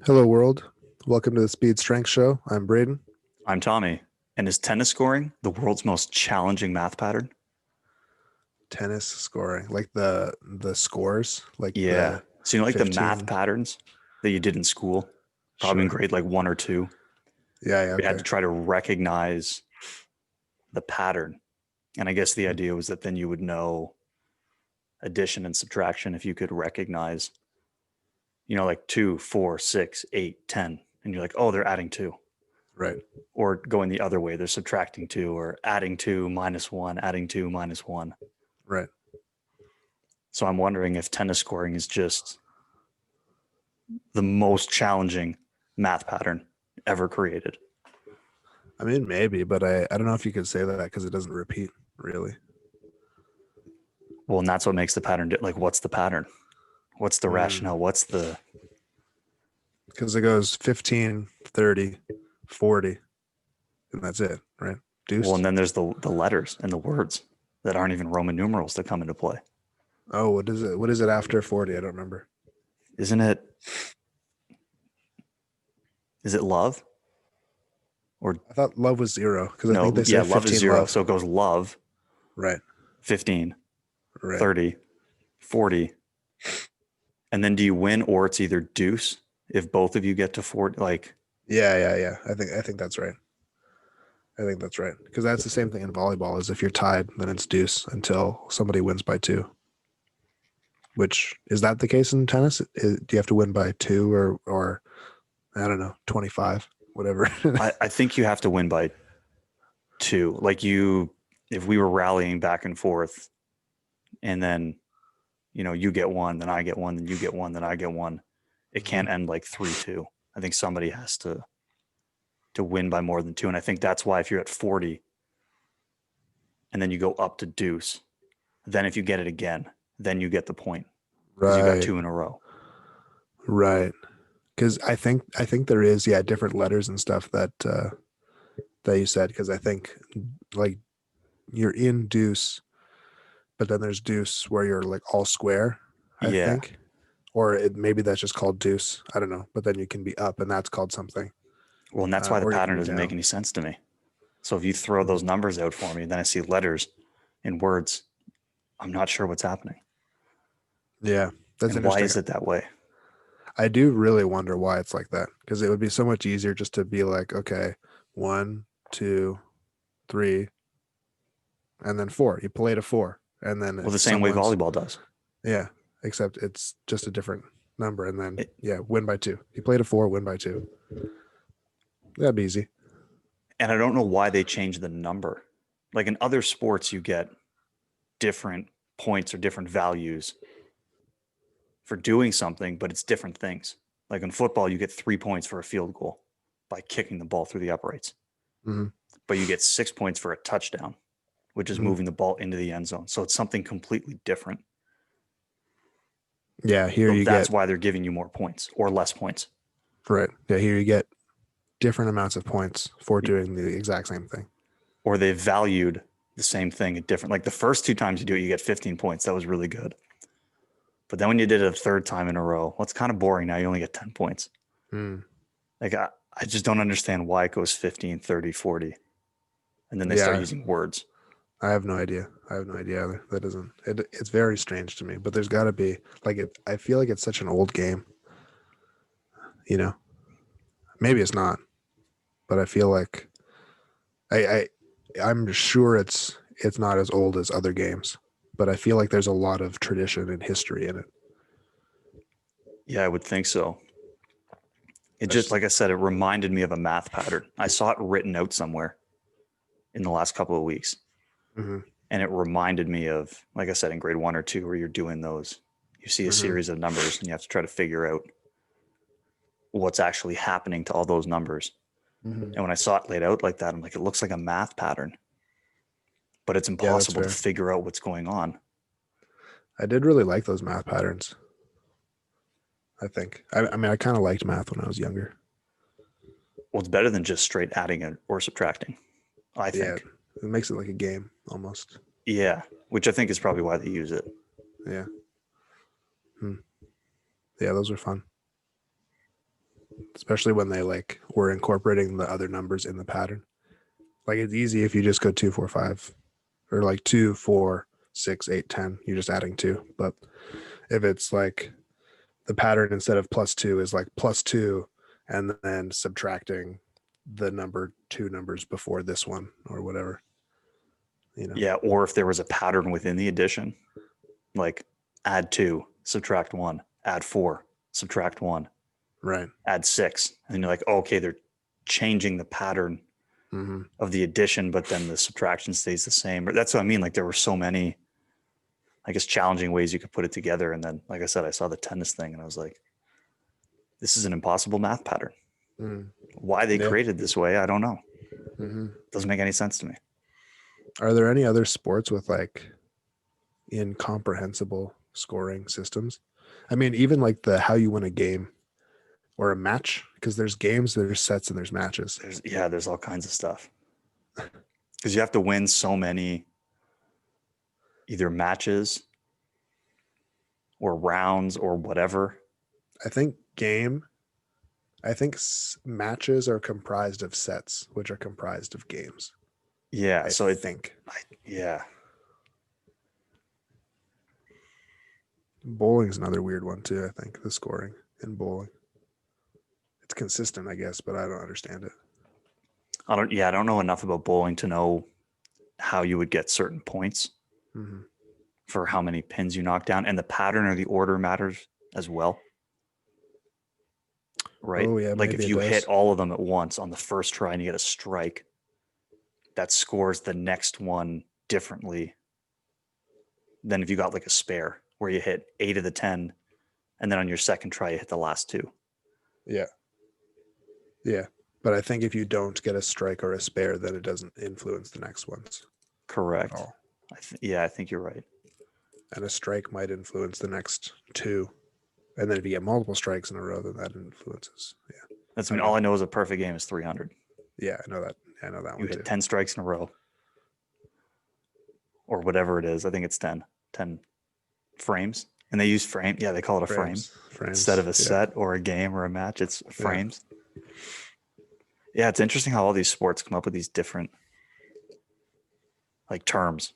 Hello, world. Welcome to the Speed Strength Show. I'm Braden. I'm Tommy. And is tennis scoring the world's most challenging math pattern? Tennis scoring, like the scores, like Yeah. the So, like the math 15. patterns that you did in school, probably in Sure. grade like one or two, Yeah, yeah, we had okay. to try to recognize the pattern. And I guess the idea was that then you would know addition and subtraction if you could recognize, like 2, 4, 6, 8, 10, And you're like, oh, they're adding two. Right. Or going the other way, they're subtracting two or adding two minus one, adding two minus one. Right. So I'm wondering if tennis scoring is just the most challenging math pattern ever created. I mean, maybe, but I don't know if you could say that because it doesn't repeat, really. Well, and that's what makes the pattern like, what's the pattern? What's the rationale? What's the Because it goes 15, 30, 40, and that's it, right? well, Deuced. and then there's the letters and the words that aren't even Roman numerals that come into play. Oh, what is it? What is it after 40? I don't remember. Isn't it? Is it love? Or I thought love was zero because I think no, they yeah, say love is 15 zero. love. So it goes love, Right. 15, Right. 30, 40. And then do you win or it's either deuce if both of you get to 40? Like, Yeah, yeah, yeah. I think that's right. I think that's right because that's the same thing in volleyball. Is if you're tied, then it's deuce until somebody wins by two. Which is that the case in tennis? Do you have to win by two or I don't know 25, whatever? I think you have to win by two. Like if we were rallying back and forth and then, you get one, then I get one, then you get one, then I get one, it can't end like 3-2. I think somebody has to win by more than two. And I think that's why if you're at 40 and then you go up to deuce, then if you get it again, then you get the point because you got Right, two in a row. right. Because I think there is different letters and stuff that you said because I think like you're in deuce, but then there's deuce where you're like all square. I Yeah. think, or maybe that's just called deuce. I don't know. But then you can be up, and that's called something. Well, and that's why the Or you can pattern be doesn't make down. any sense to me. So if you throw those numbers out for me, then I see letters and words. I'm not sure what's happening. Yeah, that's And why interesting. is it that way? I do really wonder why it's like that because it would be so much easier just to be like, okay, one, two, three, and then four. You play to four, and then Well, the same way someone's volleyball does. yeah, except it's just a different number, and then It, win by two. You play to four, win by two. That'd be easy. and I don't know why they changed the number. Like in other sports, you get different points or different values for doing something, but it's different things. Like in football, you get 3 points for a field goal by kicking the ball through the uprights, Mm-hmm. but you get 6 points for a touchdown, which is Mm-hmm. moving the ball into the end zone. So it's something completely different. Yeah, here So you that's get why they're giving you more points or less points. right. Yeah, here you get different amounts of points for doing the exact same thing. Or they valued the same thing at different. Like the first two times you do it, you get 15 points. That was really good. But then when you did it a third time in a row, well, it's kind of boring now. You only get 10 points. Mm. Like I just don't understand why it goes 15, 30, 40. And then they start Yeah, using words. I have no idea. I have no idea either. That doesn't. It's very strange to me. But there's got to be like it. I feel like it's such an old game. You know, maybe it's not, but I feel like I I'm sure it's not as old as other games. But I feel like there's a lot of tradition and history in it. Yeah, I would think so. It just, That's, like I said, it reminded me of a math pattern. I saw it written out somewhere in the last couple of weeks. mm-hmm, And it reminded me of, like I said, in grade one or two, where you're doing those. You see a mm-hmm, series of numbers and you have to try to figure out what's actually happening to all those numbers. mm-hmm. And when I saw it laid out like that, I'm like, it looks like a math pattern, but it's Yeah, that's impossible to fair. figure out what's going on. I did really like those math patterns. I think. I mean, I kind of liked math when I was younger. Well, it's better than just straight adding or subtracting, I Yeah, think. it makes it like a game almost. Yeah, which I think is probably why they use it. Yeah. Hmm. Yeah, those are fun. especially when they like were incorporating the other numbers in the pattern. Like it's easy if you just go 2, 4, 5, or like 2, 4, 6, 8, 10. You're just adding 2. But if it's like the pattern instead of +2 is like +2 and then subtracting the number 2 numbers before this one or whatever, you know. Yeah, or if there was a pattern within the addition, like add 2, subtract 1, add 4, subtract 1, Right. add 6. And then you're like, oh, okay, they're changing the pattern Mm-hmm. of the addition, but then the subtraction stays the same. That's what I mean. Like there were so many, I guess, challenging ways you could put it together. And then, like I said, I saw the tennis thing and I was like, this is an impossible math pattern. Mm-hmm. Why they Yeah. created this way, I don't know. Mm-hmm. Doesn't make any sense to me. Are there any other sports with like incomprehensible scoring systems? I mean, even like the how you win a game or a match, because there's games, there's sets, and there's matches. There's all kinds of stuff. Because you have to win so many either matches or rounds or whatever. I think matches are comprised of sets, which are comprised of games. Yeah. I think yeah. bowling's another weird one too. I think the scoring in bowling, it's consistent, I guess, but I don't understand it. I don't know enough about bowling to know how you would get certain points Mm-hmm. for how many pins you knock down, and the pattern or the order matters as well. Right? Oh yeah, Like maybe if you hit all of them at once on the first try and you get a strike, that scores the next one differently than if you got like a spare where you hit 8 of the 10 and then on your second try you hit the last 2. Yeah. Yeah. But I think if you don't get a strike or a spare, then it doesn't influence the next ones Correct. at all. I think you're right. And a strike might influence the next 2. And then if you get multiple strikes in a row, then that influences. Yeah. All I know is a perfect game is 300. Yeah, I know that. I know that You one hit too. 10 strikes in a row or whatever it is. I think it's 10 frames. And they use frame. Yeah, they call it a frame. Instead of a set or a game or a match, it's frames. Yeah, it's interesting how all these sports come up with these different like terms.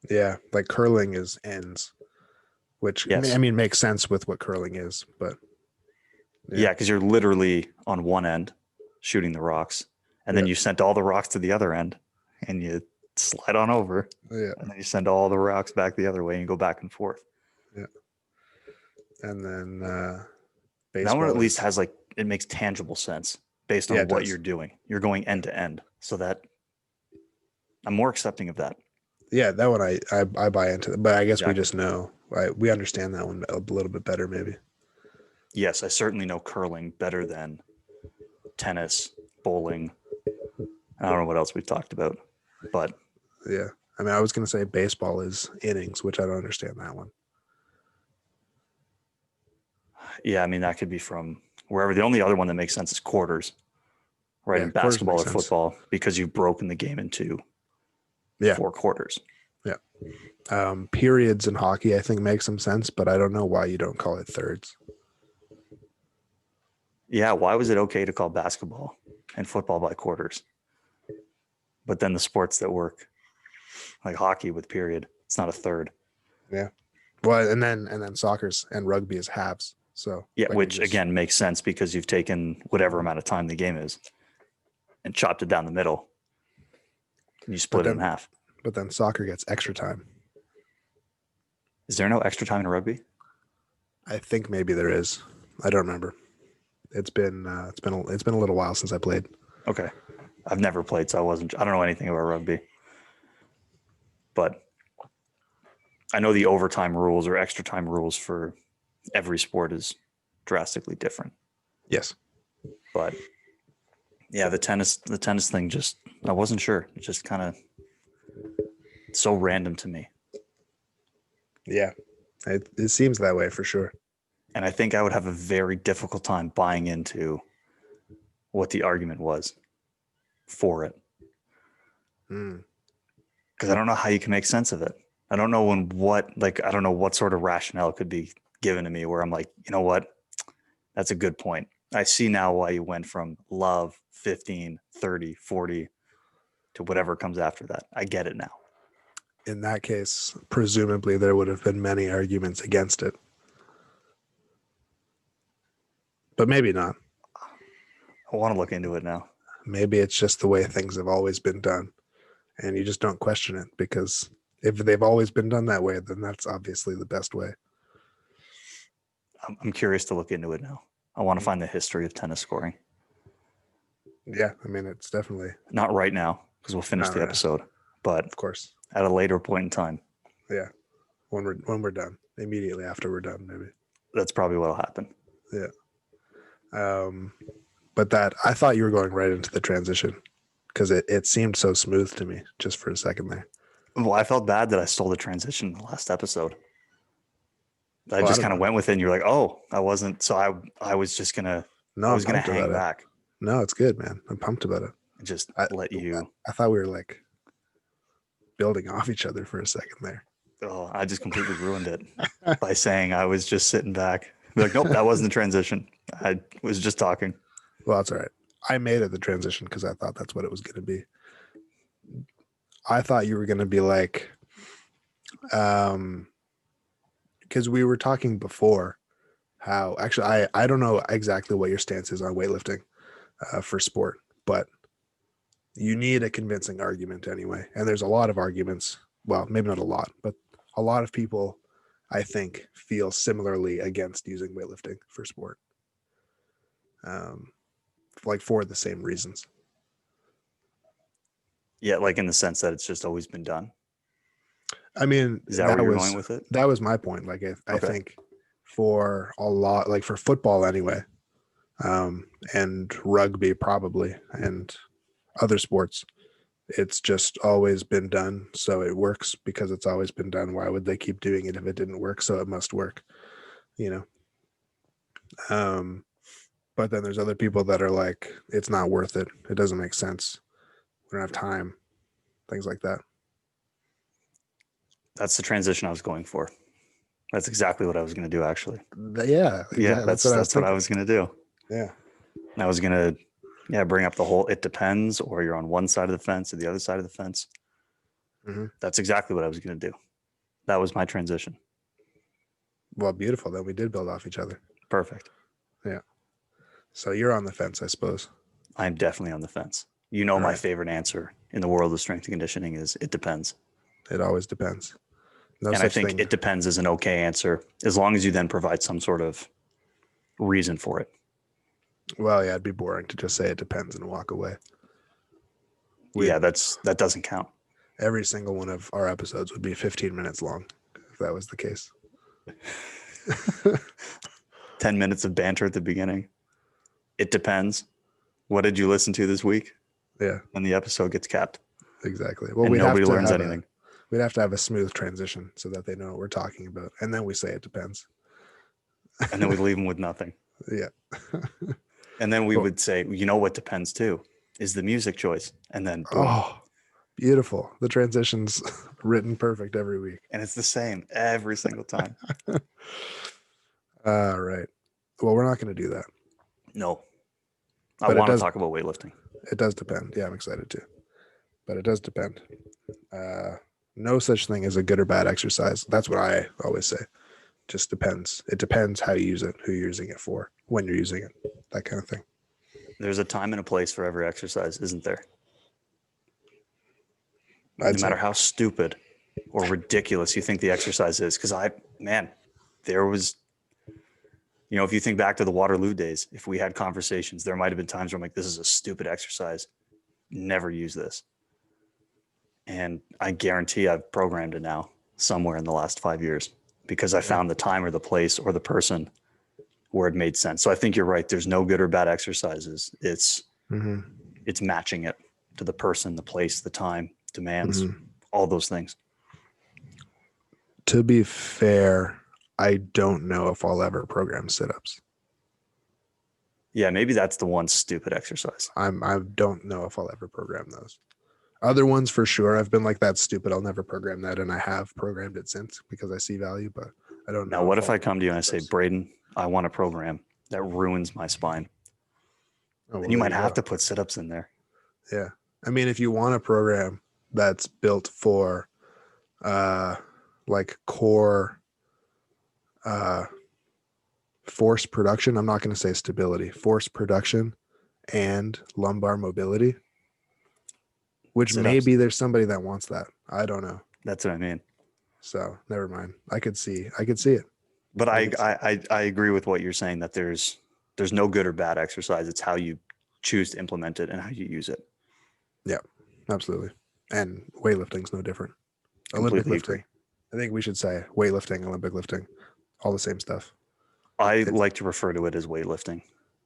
Yeah, like curling is ends, which Yes. I mean makes sense with what curling is, but yeah, because you're literally on one end shooting the rocks, and then you send all the rocks to the other end, and you slide on over, and then you send all the rocks back the other way, and you go back and forth. Yeah, and then that one at least has like it makes tangible sense based on what you're doing. You're going end to end, so that I'm more accepting of that. Yeah, that one I buy into, but I guess we just know we understand that one a little bit better, maybe. Yes, I certainly know curling better than tennis, bowling. I don't know what else we've talked about, but yeah, I mean, I was going to say baseball is innings, which I don't understand that one. Yeah, I mean, that could be from wherever. The only other one that makes sense is quarters, right? In basketball or football, because you've broken the game into 4 quarters. Yeah. Periods in hockey, I think, make some sense, but I don't know why you don't call it thirds. Yeah, why was it okay to call basketball and football by quarters? But then the sports that work, like hockey with period, it's not a third. Yeah. Well, and then soccer's and rugby is halves. So yeah, like which again makes sense because you've taken whatever amount of time the game is and chopped it down the middle. And you split it in half. But then soccer gets extra time. Is there no extra time in rugby? I think maybe there is. I don't remember. It's been a little while since I played. Okay. I've never played, so I don't know anything about rugby. But I know the overtime rules or extra time rules for every sport is drastically different. Yes. But yeah, the tennis thing just, I wasn't sure. It just kind of so random to me. Yeah. It seems that way for sure. And I think I would have a very difficult time buying into what the argument was for it. Because I don't know how you can make sense of it. I don't know I don't know what sort of rationale could be given to me where I'm like, you know what? That's a good point. I see now why you went from love 15, 30, 40 to whatever comes after that. I get it now. In that case, presumably there would have been many arguments against it. But maybe not. I want to look into it now. Maybe it's just the way things have always been done. And you just don't question it, because if they've always been done that way, then that's obviously the best way. I'm curious to look into it now. I want to find the history of tennis scoring. Yeah, I mean, it's definitely not right now because we'll finish the episode, but of course at a later point in time. Yeah, when we're done, immediately after we're done, maybe. That's probably what'll happen. Yeah. But that I thought you were going right into the transition because it seemed so smooth to me just for a second there. Well, I felt bad that I stole the transition in the last episode. I just kind of went with it and you're like, oh, I wasn't. So I was just going to, I was going to hang back. No, it's good, man. I'm pumped about it. I thought we were like building off each other for a second there. Oh, I just completely ruined it by saying I was just sitting back. Like, nope, that wasn't the transition. I was just talking. Well, that's all right. I made it the transition because I thought that's what it was going to be. I thought you were going to be like, because we were talking before how actually I don't know exactly what your stance is on weightlifting for sport, but you need a convincing argument anyway. And there's a lot of arguments. Well, maybe not a lot, but a lot of people, I think, feel similarly against using weightlifting for sport. Like for the same reasons. Yeah, like in the sense that it's just always been done. I mean, is that where you're going with it? That was my point. Like, I think for a lot, like for football anyway, and rugby probably, and other sports, it's just always been done. So it works because it's always been done. Why would they keep doing it if it didn't work? So it must work, you know? But then there's other people that are like, it's not worth it. It doesn't make sense. We don't have time. Things like that. That's the transition I was going for. That's exactly what I was going to do, actually. Yeah. Exactly. Yeah, that's what I was going to do. Yeah. I was going to bring up the whole it depends, or you're on one side of the fence or the other side of the fence. Mm-hmm. That's exactly what I was going to do. That was my transition. Well, beautiful. Then we did build off each other. Perfect. Yeah. So you're on the fence, I suppose. I'm definitely on the fence. You know, my favorite answer in the world of strength and conditioning is it depends. It always depends. And I think it depends is an okay answer as long as you then provide some sort of reason for it. Well, yeah, it'd be boring to just say it depends and walk away. That doesn't count. Every single one of our episodes would be 15 minutes long if that was the case. 10 minutes of banter at the beginning. It depends. What did you listen to this week? Yeah. And the episode gets capped. Exactly. Well, nobody learns anything. We'd have to have a smooth transition so that they know what we're talking about. And then we say it depends. And then we leave them with nothing. Yeah. And then we would say, you know what depends too is the music choice. And then boom. Oh, beautiful. The transition's written perfect every week. And it's the same every single time. Right. Well, we're not going to do that. No. I want to talk about weightlifting. It does depend. Yeah, I'm excited too. But it does depend. No such thing as a good or bad exercise. That's what I always say. Just depends. It depends how you use it, who you're using it for, when you're using it, that kind of thing. There's a time and a place for every exercise, isn't there? No matter how stupid or ridiculous you think the exercise is. Because there was, if you think back to the Waterloo days, if we had conversations, there might have been times where I'm like, this is a stupid exercise. Never use this. And I guarantee I've programmed it now somewhere in the last 5 years because I found the time or the place or the person where it made sense. So I think you're right. There's no good or bad exercises. It's matching it to the person, the place, the time, demands, all those things. To be fair, I don't know if I'll ever program sit-ups. Yeah, maybe that's the one stupid exercise. I don't know if I'll ever program those. Other ones for sure. I've been like, that's stupid. I'll never program that. And I have programmed it since because I see value, but I don't know. Now, what if I come to you and I say, Braden, I want to program That ruins my spine. Oh, Then well, you there might you have go. to put sit-ups in there. Yeah. I mean, if you want a program that's built for like core force production, I'm not going to say stability, force production and lumbar mobility, which Sit-ups. maybe there's somebody that wants that. I don't know. That's what I mean. So never mind. I could see it. I could see But it. I agree with what you're saying that there's no good or bad exercise. It's how you choose to implement it and how you use it. Yeah, absolutely. And weightlifting's no different. Olympic Completely agree. lifting. I think we should say weightlifting, Olympic lifting, all the same stuff. I It's like to refer to it as weightlifting.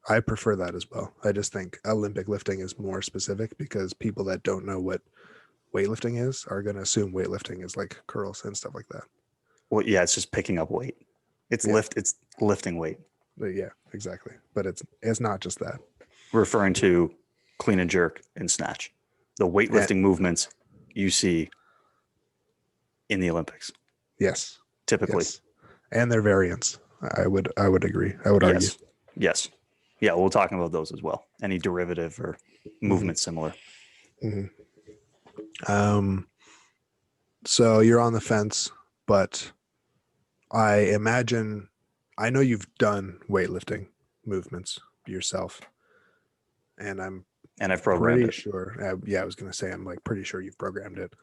I prefer that as well. I just think Olympic lifting is more specific because people that don't know what weightlifting is are going to assume weightlifting is like curls and stuff like that. Well, yeah, it's just picking up weight. Yeah, It's lifting weight. but yeah, exactly. But it's not just that. Referring to clean and jerk and snatch. The And weightlifting movements you see in the Olympics, yes, typically. yes, and their variants. I would agree. I would argue. Yes. Yes. Yeah, we'll talk about those as well. Any derivative or Hmm. movement similar. Hmm. Um. So you're on the fence, but I imagine I know you've done weightlifting movements yourself, and I'm And I've programmed pretty it. sure. Yeah, I was gonna say I'm like pretty sure you've programmed it.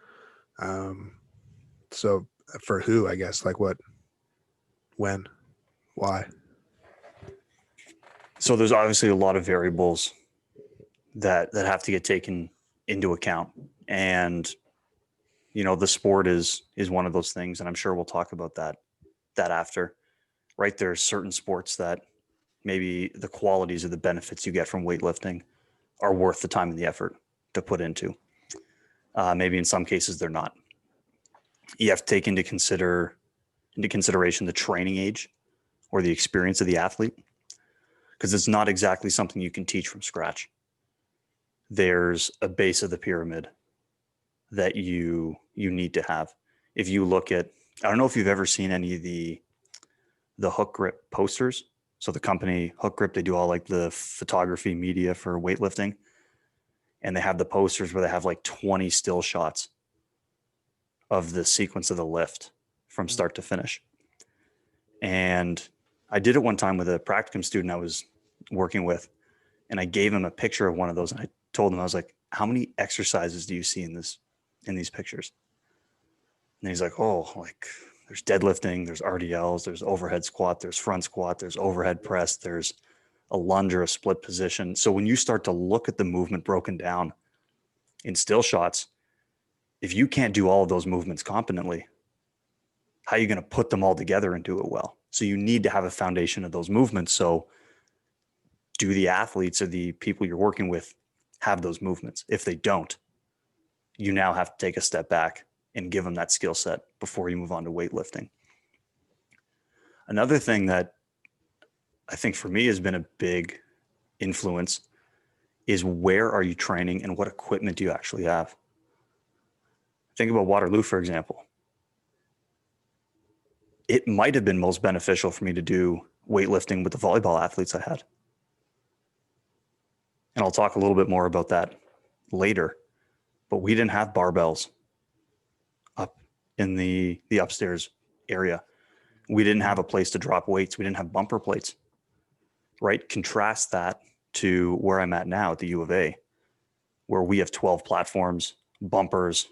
Um, so for who? I guess like what, when, why? So there's obviously a lot of variables that have to get taken into account. And the sport is one of those things, and I'm sure we'll talk about that after. Right? There's certain sports that maybe the qualities or the benefits you get from weightlifting are worth the time and the effort to put into. Maybe in some cases they're not. You have to take into consideration the training age or the experience of the athlete, because it's not exactly something you can teach from scratch. There's a base of the pyramid that you need to have. If you look at, I don't know if you've ever seen any of the Hook Grip posters. So the company Hook Grip, they do all like the photography media for weightlifting, and they have the posters where they have like 20 still shots of the sequence of the lift from start to finish. And I did it one time with a practicum student I was working with, and I gave him a picture of one of those, and I told him, I was like, how many exercises do you see in these pictures? And he's like, oh, like there's deadlifting, there's RDLs, there's overhead squat, there's front squat, there's overhead press, there's a lunge or a split position. So when you start to look at the movement broken down in still shots, if you can't do all of those movements competently, how are you going to put them all together and do it well? So you need to have a foundation of those movements. So do the athletes or the people you're working with have those movements? If they don't, you now have to take a step back and give them that skill set before you move on to weightlifting. Another thing that I think for me has been a big influence is where are you training and what equipment do you actually have? Think about Waterloo, for example. It might have been most beneficial for me to do weightlifting with the volleyball athletes I had. And I'll talk a little bit more about that later. But we didn't have barbells up in the upstairs area. We didn't have a place to drop weights. We didn't have bumper plates, right? Contrast that to where I'm at now at the U of A, where we have 12 platforms, bumpers,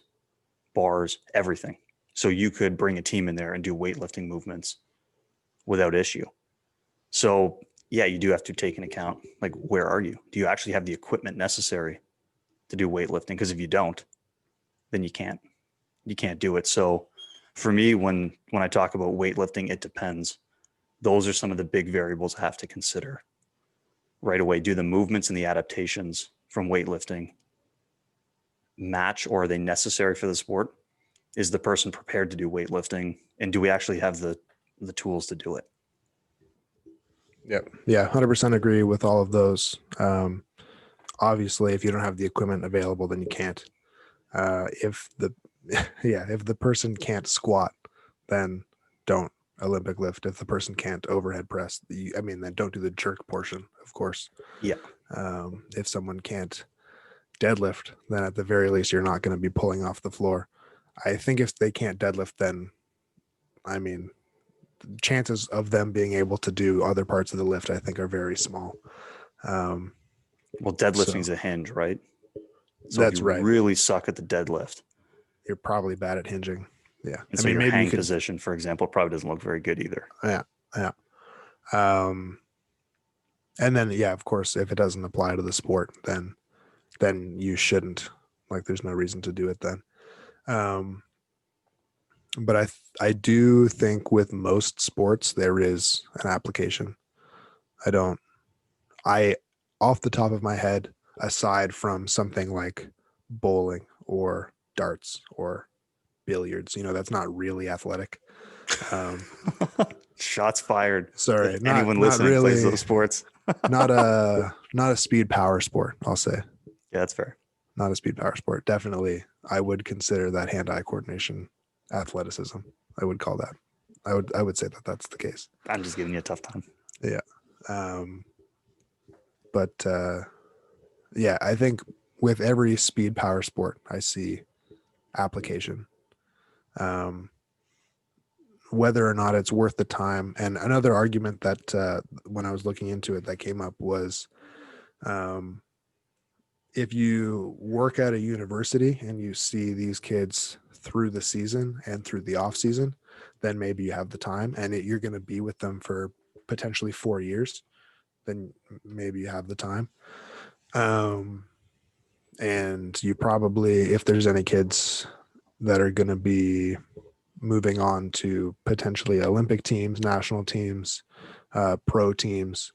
bars, everything. So you could bring a team in there and do weightlifting movements without issue. So yeah, you do have to take into account, like, where are you? Do you actually have the equipment necessary to do weightlifting? Because if you don't, then you can't do it. So for me, when I talk about weightlifting, it depends. Those are some of the big variables I have to consider right away. Do the movements and the adaptations from weightlifting match, or are they necessary for the sport? Is the person prepared to do weightlifting, and do we actually have the tools to do it? Yep. Yeah, 100% agree with all of those. Obviously, if you don't have the equipment available, then you can't. If the yeah, if the person can't squat, then don't Olympic lift if the person can't overhead press. Then don't do the jerk portion, of course. Yeah. If someone can't deadlift, then at the very least you're not going to be pulling off the floor. I think if they can't deadlift, then chances of them being able to do other parts of the lift, I think, are very small. Well, deadlifting is a hinge, right? So That's if you right. really suck at the deadlift, You're probably bad at hinging. Yeah. and so your maybe hang you could. position, for example, probably doesn't look very good either. Yeah. Yeah. And then, yeah, of course, if it doesn't apply to the sport, then you shouldn't. Like, there's no reason to do it then. But I do think with most sports there is an application. I off the top of my head, aside from something like bowling or darts or billiards, that's not really athletic. Shots fired. Sorry, If anyone not listening plays really. those sports. not a speed power sport, I'll say. Yeah, that's fair. Not a speed power sport. Definitely, I would consider that hand-eye coordination athleticism. I would call that. I would say that that's the case. I'm just giving you a tough time. Yeah. But yeah, I think with every speed power sport, I see application. Whether or not it's worth the time. And another argument that when I was looking into it that came up was if you work at a university and you see these kids through the season and through the off season, then maybe you have the time and you're going to be with them for potentially 4 years. Then maybe you have the time. And you probably, if there's any kids that are going to be moving on to potentially Olympic teams, national teams, pro teams,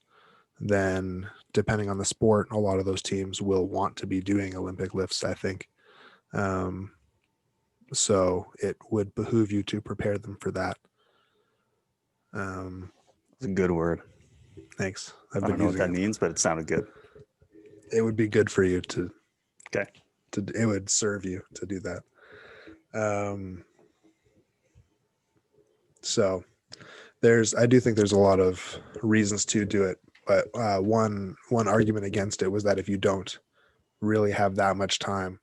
then depending on the sport, a lot of those teams will want to be doing Olympic lifts, I think. So it would behoove you to prepare them for that. It's a good word. Thanks. I don't know what that means, but it sounded good. It would be good for you to. Okay. It would serve you to do that. So I do think there's a lot of reasons to do it, but one argument against it was that if you don't really have that much time,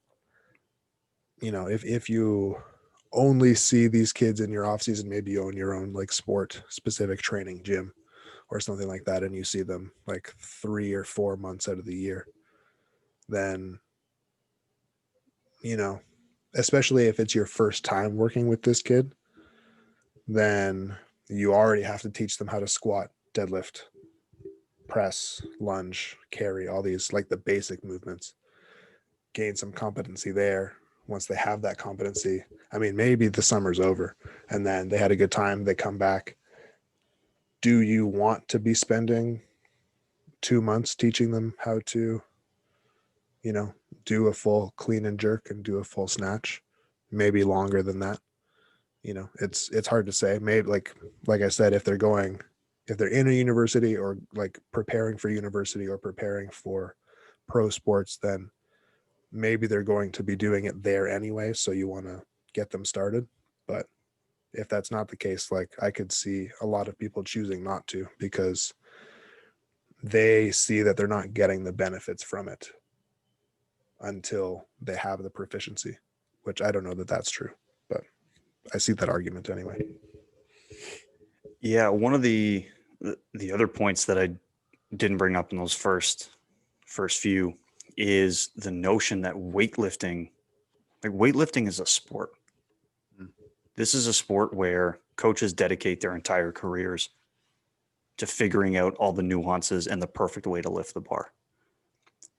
if you only see these kids in your off season, maybe you own your own like sport specific training gym or something like that, and you see them like 3 or 4 months out of the year, then, especially if it's your first time working with this kid, then you already have to teach them how to squat, deadlift, press, lunge, carry, all these like the basic movements, gain some competency there. Once they have that competency, maybe the summer's over and then they had a good time, they come back. Do you want to be spending 2 months teaching them how to, do a full clean and jerk and do a full snatch? Maybe longer than that. It's hard to say. Maybe like I said, if they're in a university or like preparing for university or preparing for pro sports, then maybe they're going to be doing it there anyway. So you want to get them started. But if that's not the case, like I could see a lot of people choosing not to because they see that they're not getting the benefits from it until they have the proficiency, which I don't know that that's true, but I see that argument anyway. Yeah, one of the other points that I didn't bring up in those first few is the notion that weightlifting is a sport. This is a sport where coaches dedicate their entire careers to figuring out all the nuances and the perfect way to lift the bar.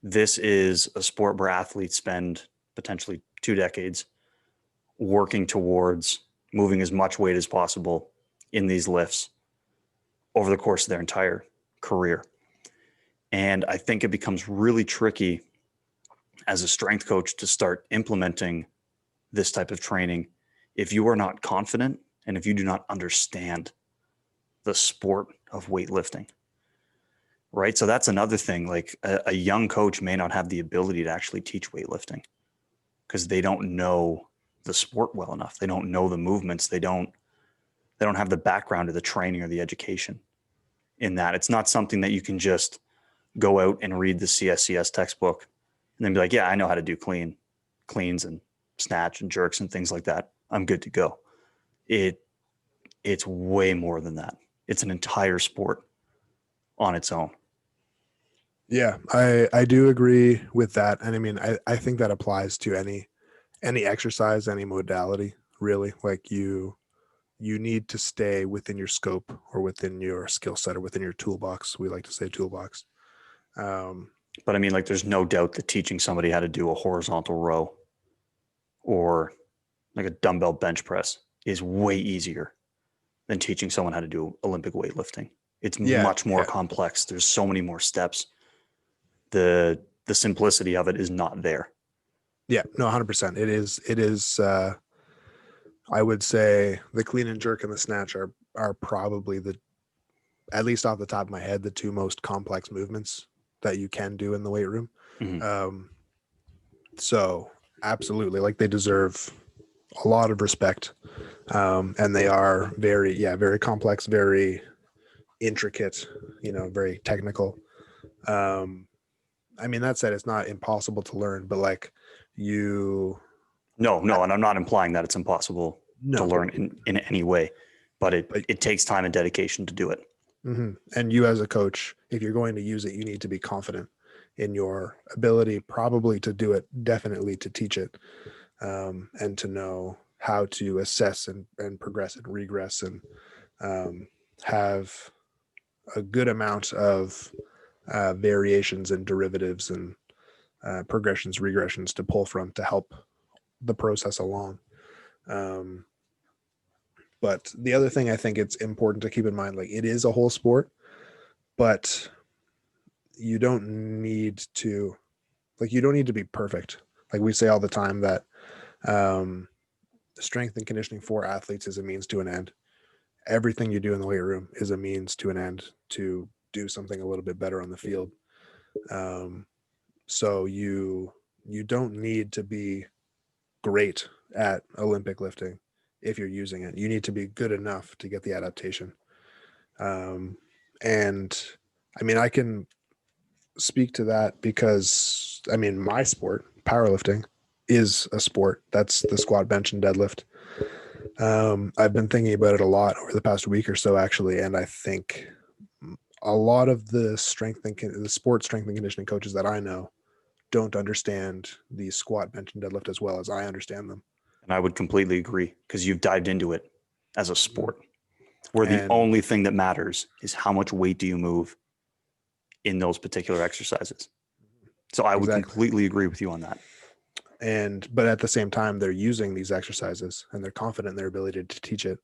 This is a sport where athletes spend potentially 2 decades working towards moving as much weight as possible in these lifts over the course of their entire career. And I think it becomes really tricky as a strength coach to start implementing this type of training if you are not confident and if you do not understand the sport of weightlifting. Right? So that's another thing. Like a young coach may not have the ability to actually teach weightlifting because they don't know the sport well enough. They don't know the movements. They don't They don't have the background or the training or the education in that. It's not something that you can just go out and read the CSCS textbook and then be like, yeah, I know how to do cleans and snatch and jerks and things like that. I'm good to go. It's way more than that. It's an entire sport on its own. Yeah, I do agree with that. And I mean, I think that applies to any exercise, any modality, really. Like you need to stay within your scope or within your skill set or within your toolbox. We like to say toolbox. But I mean, like, there's no doubt that teaching somebody how to do a horizontal row or like a dumbbell bench press is way easier than teaching someone how to do Olympic weightlifting. It's Yeah, much more complex. There's so many more steps. The simplicity of it is not there. yeah, no, 100%. It is. I would say the clean and jerk and the snatch are probably at least off the top of my head, the two most complex movements that you can do in the weight room. Mhm. So absolutely, like they deserve a lot of respect. And they are very complex, very intricate, very technical. I mean, that said, it's not impossible to learn, but like you, No, and I'm not implying that it's impossible to no, learn in any way, but but it takes time and dedication to do it. and you as a coach, if you're going to use it, you need to be confident in your ability, probably to do it, definitely to teach it, and to know how to assess and progress and regress and have a good amount of variations and derivatives and progressions, regressions to pull from to help the process along. Um, but the other thing I think it's important to keep in mind, like it is a whole sport, but you don't need to, you don't need to be perfect. Like we say all the time that um, strength and conditioning for athletes is a means to an end. Everything you do in the weight room is a means to an end to do something a little bit better on the field. Um, so you don't need to be great at Olympic lifting if you're using it. You need to be good enough to get the adaptation. And I mean, I can speak to that because I mean, my sport, powerlifting, is a sport. That's the squat, bench, and deadlift. I've been thinking about it a lot over the past week or so, actually, and I think a lot of the the sport strength and conditioning coaches that I know don't understand the squat, bench, and deadlift as well as I understand them. And I would completely agree because you've dived into it as a sport where the And only thing that matters is how much weight do you move in those particular exercises. So I would exactly. completely agree with you on that. But at the same time, they're using these exercises and they're confident in their ability to teach it.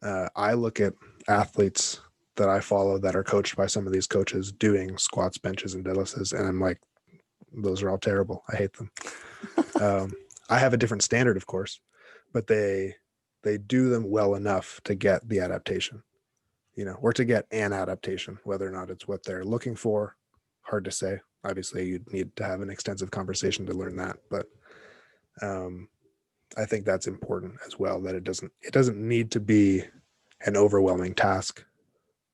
I look at athletes that I follow that are coached by some of these coaches doing squats, benches, and deadlifts, and I'm like, those are all terrible. I hate them. I have a different standard, of course, but they do them well enough to get the adaptation, or to get an adaptation. Whether or not it's what they're looking for, hard to say. Obviously, you'd need to have an extensive conversation to learn that, but I think that's important as well. That it doesn't need to be an overwhelming task.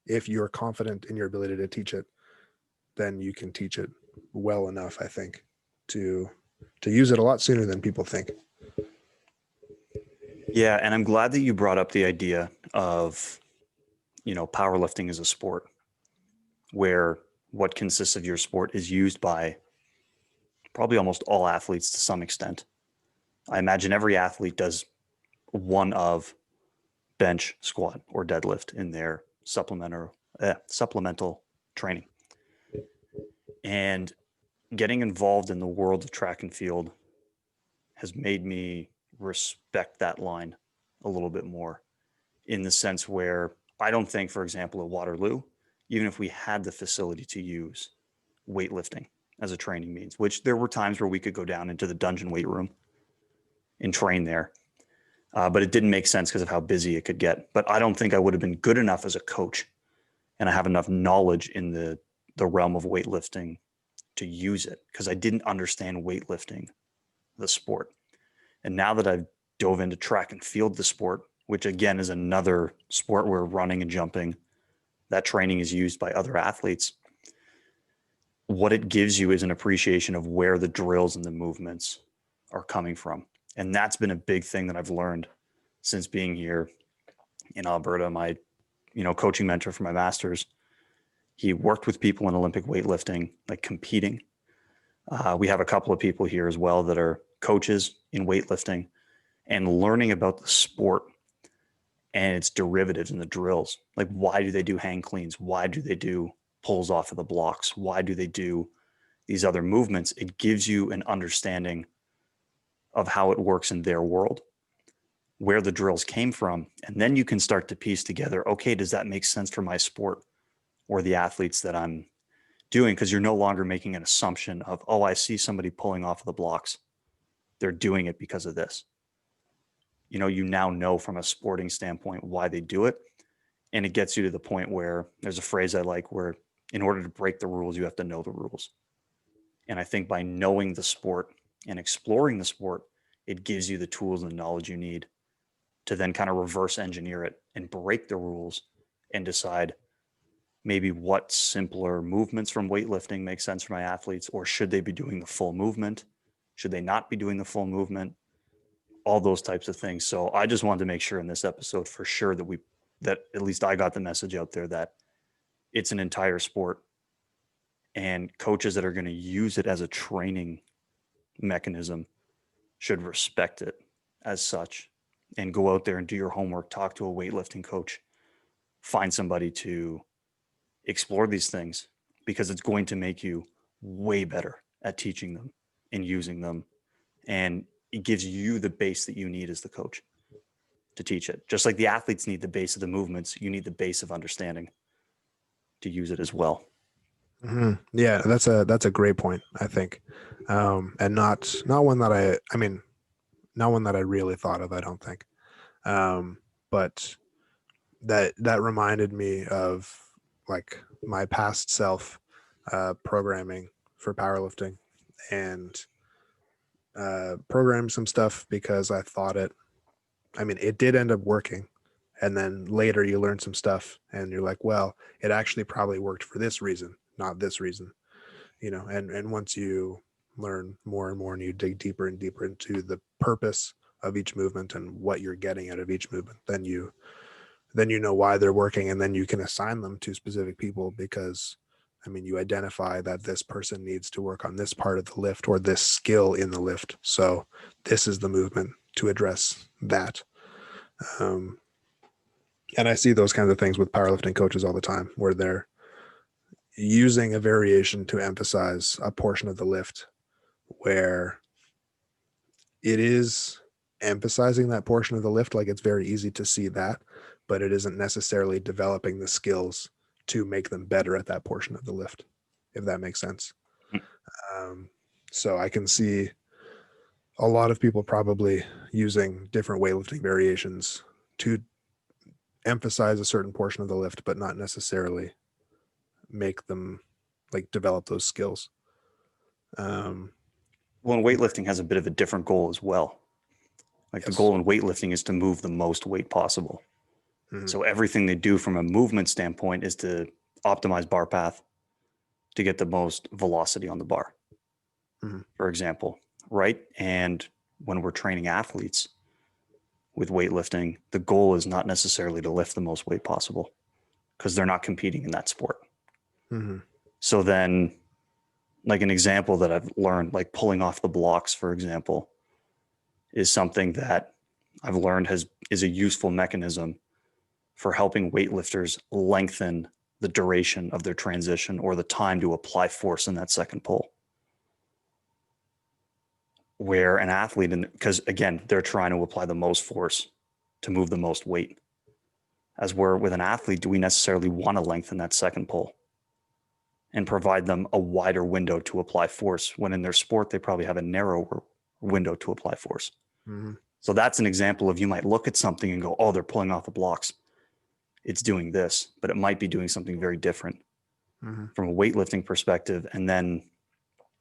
If you're confident in your ability to teach it, then you can teach it well enough, I think, to use it a lot sooner than people think. Yeah, and I'm glad that you brought up the idea of, powerlifting as a sport where what consists of your sport is used by probably almost all athletes to some extent. I imagine every athlete does one of bench, squat, or deadlift in their supplemental training. And getting involved in the world of track and field has made me respect that line a little bit more, in the sense where I don't think, for example, at Waterloo, even if we had the facility to use weightlifting as a training means, which there were times where we could go down into the dungeon weight room and train there. But it didn't make sense because of how busy it could get. But I don't think I would have been good enough as a coach, and I have enough knowledge in the realm of weightlifting to use it because I didn't understand weightlifting, the sport. And now that I've dove into track and field, the sport, which again is another sport where running and jumping, that training is used by other athletes. What it gives you is an appreciation of where the drills and the movements are coming from. And that's been a big thing that I've learned since being here in Alberta. My, coaching mentor for my master's, he worked with people in Olympic weightlifting, like competing. We have a couple of people here as well that are coaches in weightlifting, and learning about the sport and its derivatives and the drills. Like, why do they do hang cleans? Why do they do pulls off of the blocks? Why do they do these other movements? It gives you an understanding of how it works in their world, where the drills came from. And then you can start to piece together, okay, does that make sense for my sport or the athletes that I'm doing? Because you're no longer making an assumption of, oh, I see somebody pulling off of the blocks, they're doing it because of this. You now know from a sporting standpoint why they do it. And it gets you to the point where there's a phrase I like where in order to break the rules, you have to know the rules. And I think by knowing the sport and exploring the sport, it gives you the tools and knowledge you need to then kind of reverse engineer it and break the rules and decide maybe what simpler movements from weightlifting make sense for my athletes, or should they be doing the full movement? Should they not be doing the full movement? All those types of things. So I just wanted to make sure in this episode for sure that at least I got the message out there that it's an entire sport, and coaches that are going to use it as a training mechanism should respect it as such and go out there and do your homework, talk to a weightlifting coach, find somebody to explore these things, because it's going to make you way better at teaching them and using them. And it gives you the base that you need as the coach to teach it. Just like the athletes need the base of the movements, you need the base of understanding to use it as well. Mm-hmm. Yeah, that's a great point, I think, and not one that not one that I really thought of. I don't think, but that reminded me of like my past self, programming for powerlifting, and programmed some stuff because I thought it. I mean, it did end up working, and then later you learn some stuff, and you're like, well, it actually probably worked for this reason, not this reason. And once you learn more and more and you dig deeper and deeper into the purpose of each movement and what you're getting out of each movement, then you know why they're working, and then you can assign them to specific people because you identify that this person needs to work on this part of the lift or this skill in the lift, so this is the movement to address that. um, and I see those kinds of things with powerlifting coaches all the time where they're using a variation to emphasize a portion of the lift where it is emphasizing that portion of the lift, like it's very easy to see that, but it isn't necessarily developing the skills to make them better at that portion of the lift, if that makes sense. So I can see a lot of people probably using different weightlifting variations to emphasize a certain portion of the lift, but not necessarily make them like develop those skills. Well, and weightlifting has a bit of a different goal as well. Like the Yes. goal in weightlifting is to move the most weight possible. Mhm. So everything they do from a movement standpoint is to optimize bar path to get the most velocity on the bar, Mhm. for example, right? And when we're training athletes with weightlifting, the goal is not necessarily to lift the most weight possible because they're not competing in that sport. Mhm. So then, like an example that I've learned, like pulling off the blocks, for example, is something that I've learned is a useful mechanism for helping weightlifters lengthen the duration of their transition or the time to apply force in that second pull. Where an athlete, because again, they're trying to apply the most force to move the most weight. As where with an athlete, do we necessarily want to lengthen that second pull and provide them a wider window to apply force when in their sport, they probably have a narrower window to apply force? Mhm. So that's an example of, you might look at something and go, oh, they're pulling off the blocks, it's doing this, but it might be doing something very different Mhm. from a weightlifting perspective. And then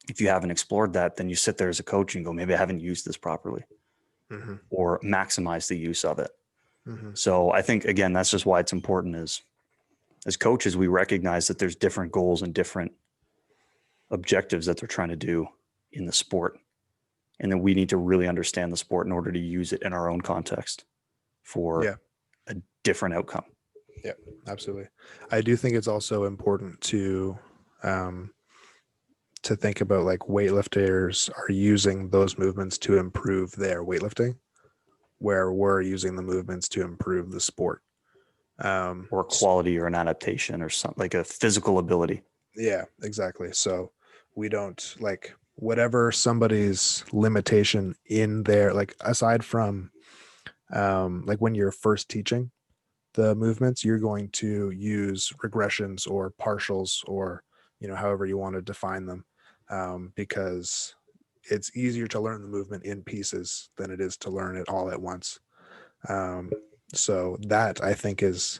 if you haven't explored that, then you sit there as a coach and go, maybe I haven't used this properly Mhm. or maximize the use of it. Mm-hmm. So I think, again, that's just why it's important is as coaches, we recognize that there's different goals and different objectives that they're trying to do in the sport. And then we need to really understand the sport in order to use it in our own context for Yeah. a different outcome. Yeah, absolutely. I do think it's also important um, to think about like weightlifters are using those movements to improve their weightlifting, where we're using the movements to improve the sport. Or a quality or an adaptation or something like a physical ability. Yeah, exactly. So we don't like whatever somebody's limitation in there, like aside from like when you're first teaching the movements, you're going to use regressions or partials or, however you want to define them, because it's easier to learn the movement in pieces than it is to learn it all at once. Um, so that I think is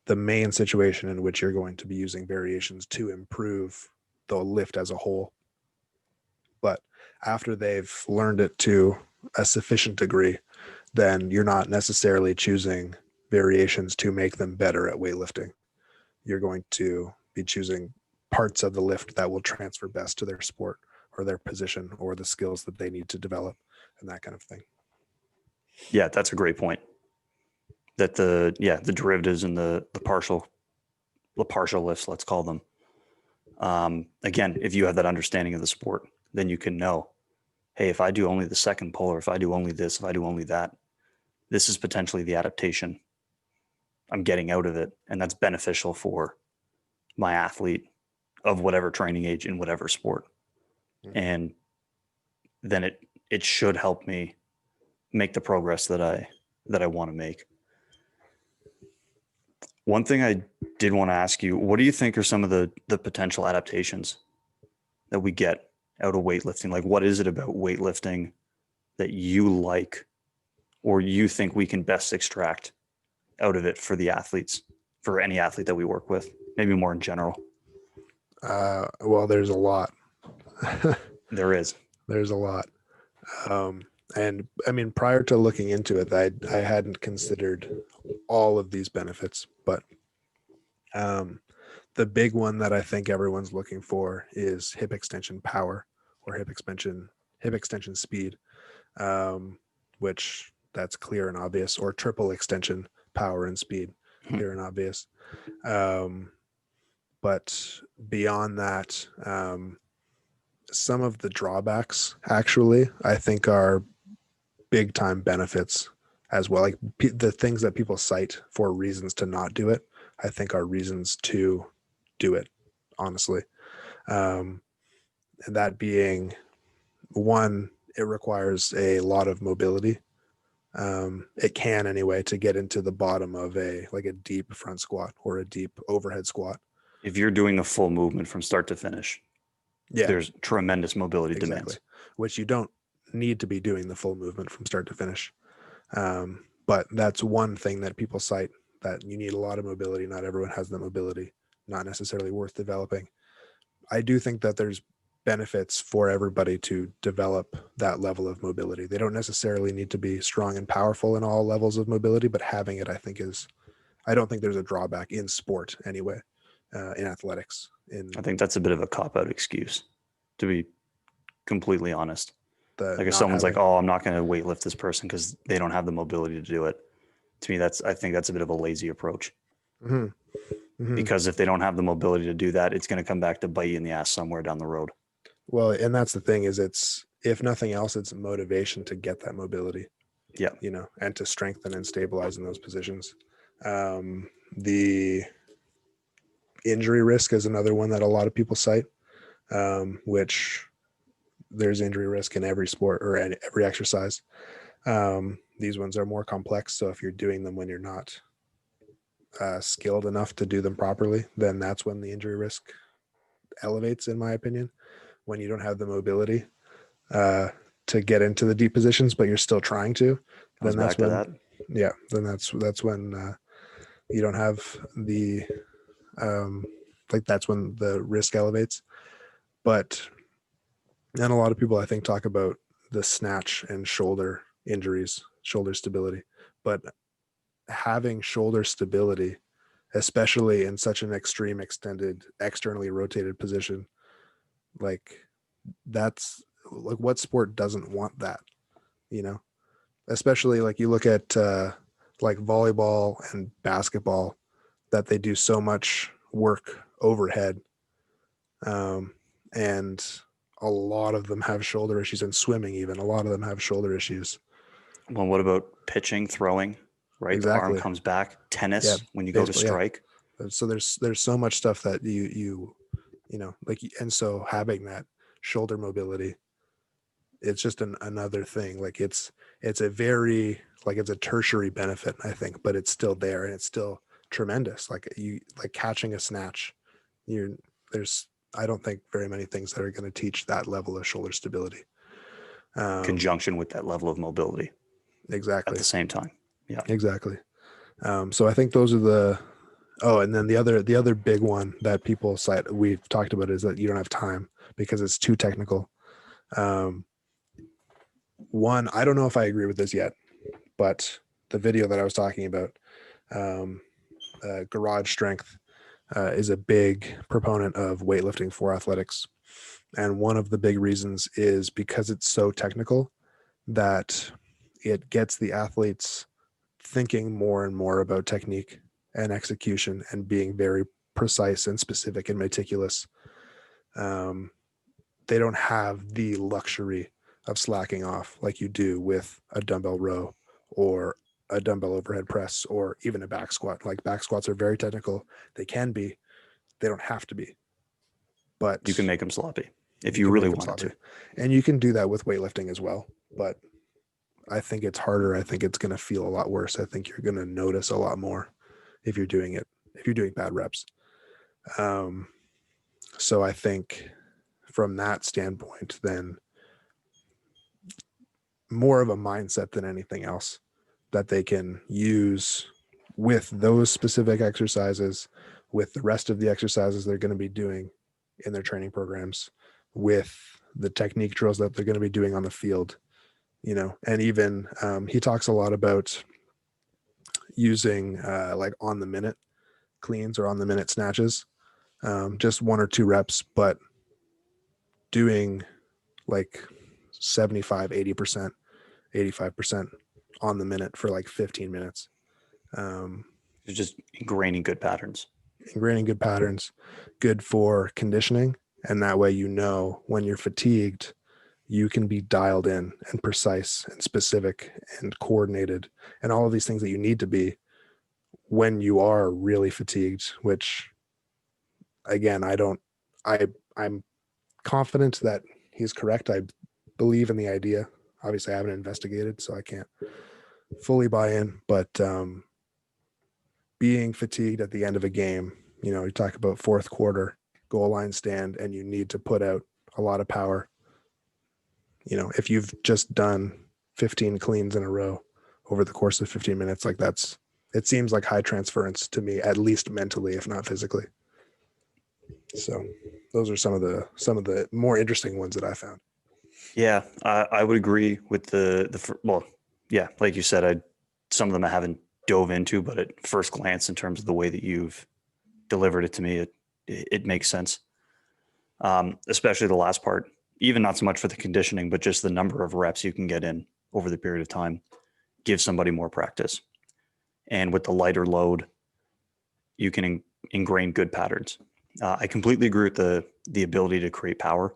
the main situation in which you're going to be using variations to improve the lift as a whole. But after they've learned it to a sufficient degree, then you're not necessarily choosing variations to make them better at weightlifting. You're going to be choosing parts of the lift that will transfer best to their sport or their position or the skills that they need to develop and that kind of thing. Yeah, that's a great point. That the derivatives and the partial lifts, let's call them. Again, if you have that understanding of the sport, then you can know, hey, if I do only the second pull, or if I do only this, if I do only that, this is potentially the adaptation I'm getting out of it. And that's beneficial for my athlete of whatever training age in whatever sport. Mm-hmm. And then it should help me make the progress that I want to make. One thing I did want to ask you, what do you think are some of the potential adaptations that we get out of weightlifting? Like, what is it about weightlifting that you like or you think we can best extract out of it for the athletes, for any athlete that we work with, maybe more in general? Well, there's a lot. There is. There's a lot. Um, and I mean, prior to looking into it, I hadn't considered all of these benefits, but um, the big one that I think everyone's looking for is hip extension power or hip extension speed, which that's clear and obvious, or triple extension power and speed, clear and obvious. Um, but beyond that, some of the drawbacks actually I think are big time benefits as well. Like the things that people cite for reasons to not do it, I think are reasons to do it, honestly. And that being one, it requires a lot of mobility. It can anyway to get into the bottom of a deep front squat or a deep overhead squat. If you're doing the full movement from start to finish, Yeah, there's tremendous mobility exactly. demands. Which you don't need to be doing the full movement from start to finish. But that's one thing that people cite, that you need a lot of mobility. Not everyone has the mobility, not necessarily worth developing. I do think that there's benefits for everybody to develop that level of mobility. They don't necessarily need to be strong and powerful in all levels of mobility, but having it, I don't think there's a drawback in sport anyway, in athletics. I think that's a bit of a cop-out excuse, to be completely honest. The Like if not someone's like, having, "Oh, I'm not going to weightlift this person because they don't have the mobility to do it." To me, I think that's a bit of a lazy approach. mm-hmm, mm-hmm. Because if they don't have the mobility to do that, it's going to come back to bite you in the ass somewhere down the road. Well, and that's the thing is it's, if nothing else, it's motivation to get that mobility. Yeah. And to strengthen and stabilize in those positions. The injury risk is another one that a lot of people cite, which there's injury risk in every sport or every exercise. These ones are more complex. So if you're doing them when you're not skilled enough to do them properly, then that's when the injury risk elevates, in my opinion, when you don't have the mobility to get into the deep positions, but you're still trying to, Comes then that's back to when, that. yeah, then that's when you don't have the, that's when the risk elevates. But, and a lot of people I think talk about the snatch and shoulder injuries, shoulder stability, but having shoulder stability, especially in such an extreme extended externally rotated position, like that's like what sport doesn't want that, you know? Especially like you look at like volleyball and basketball, that they do so much work overhead, and a lot of them have shoulder issues, and swimming even a lot of them have shoulder issues. Well, what about pitching, throwing, right? The arm Exactly. comes back. Yeah. Tennis, when you go to Baseball. Yeah. strike. So there's so much stuff that you know, like, and so having that shoulder mobility, it's just another thing. Like it's a very, like it's a tertiary benefit, I think, but it's still there and it's still tremendous. Like you, like catching a snatch, you're there's, I don't think very many things that are going to teach that level of shoulder stability. Conjunction with that level of mobility at Exactly. the same time. Yeah. Exactly. So I think those are the, oh, and then the other big one that people cite, we've talked about, is that you don't have time because it's too technical. Um, One, I don't know if I agree with this yet, but the video that I was talking about, um, Garage Strength, is a big proponent of weightlifting for athletics. And one of the big reasons is because it's so technical that it gets the athletes thinking more and more about technique and execution and being very precise and specific and meticulous. Um, they don't have the luxury of slacking off like you do with a dumbbell row or a dumbbell overhead press or even a back squat. Like back squats are very technical. They can be, they don't have to be, You can but make them sloppy if you you can really make them wanted sloppy. to. And you can do that with weightlifting as well. But I think it's harder. I think it's going to feel a lot worse. I think you're going to notice a lot more if you're doing it, if you're doing bad reps. Um, so I think from that standpoint, then more of a mindset than anything else that they can use with those specific exercises, with the rest of the exercises they're going to be doing in their training programs, with the technique drills that they're going to be doing on the field, you know. And even he talks a lot about using like on the minute cleans or on the minute snatches, just 1 or 2 reps, but doing like 75, 80%, 85% on the minute for like 15 minutes. It's just ingraining good patterns. Ingraining good patterns, good for conditioning. And that way, you know, when you're fatigued, you can be dialed in and precise and specific and coordinated and all of these things that you need to be when you are really fatigued, which again, I'm confident that he's correct. I believe in the idea. Obviously, I haven't investigated, so I can't fully buy in, but being fatigued at the end of a game, you know, you talk about fourth quarter goal line stand and you need to put out a lot of power. You know, if you've just done 15 cleans in a row over the course of 15 minutes, like that's, it seems like high transference to me, at least mentally, if not physically. So those are some of the more interesting ones that I found. Yeah, I would agree with well, yeah, like you said, some of them I haven't dove into, but at first glance, in terms of the way that you've delivered it to me, it makes sense. Especially the last part, even not so much for the conditioning, but just the number of reps you can get in over the period of time, give somebody more practice. And with the lighter load, you can ingrain good patterns. I completely agree with the ability to create power,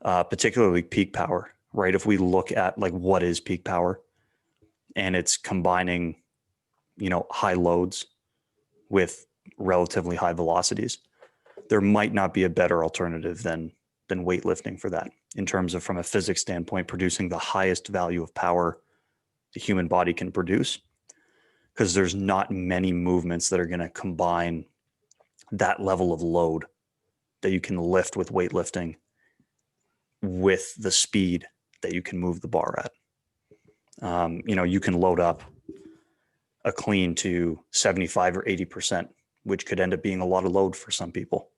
particularly peak power, right? If we look at like what is peak power, and it's combining, high loads with relatively high velocities, there might not be a better alternative than weightlifting for that, in terms of, from a physics standpoint, producing the highest value of power the human body can produce, because there's not many movements that are going to combine that level of load that you can lift with weightlifting with the speed that you can move the bar at. You can load up a clean to 75 or 80%, which could end up being a lot of load for some people.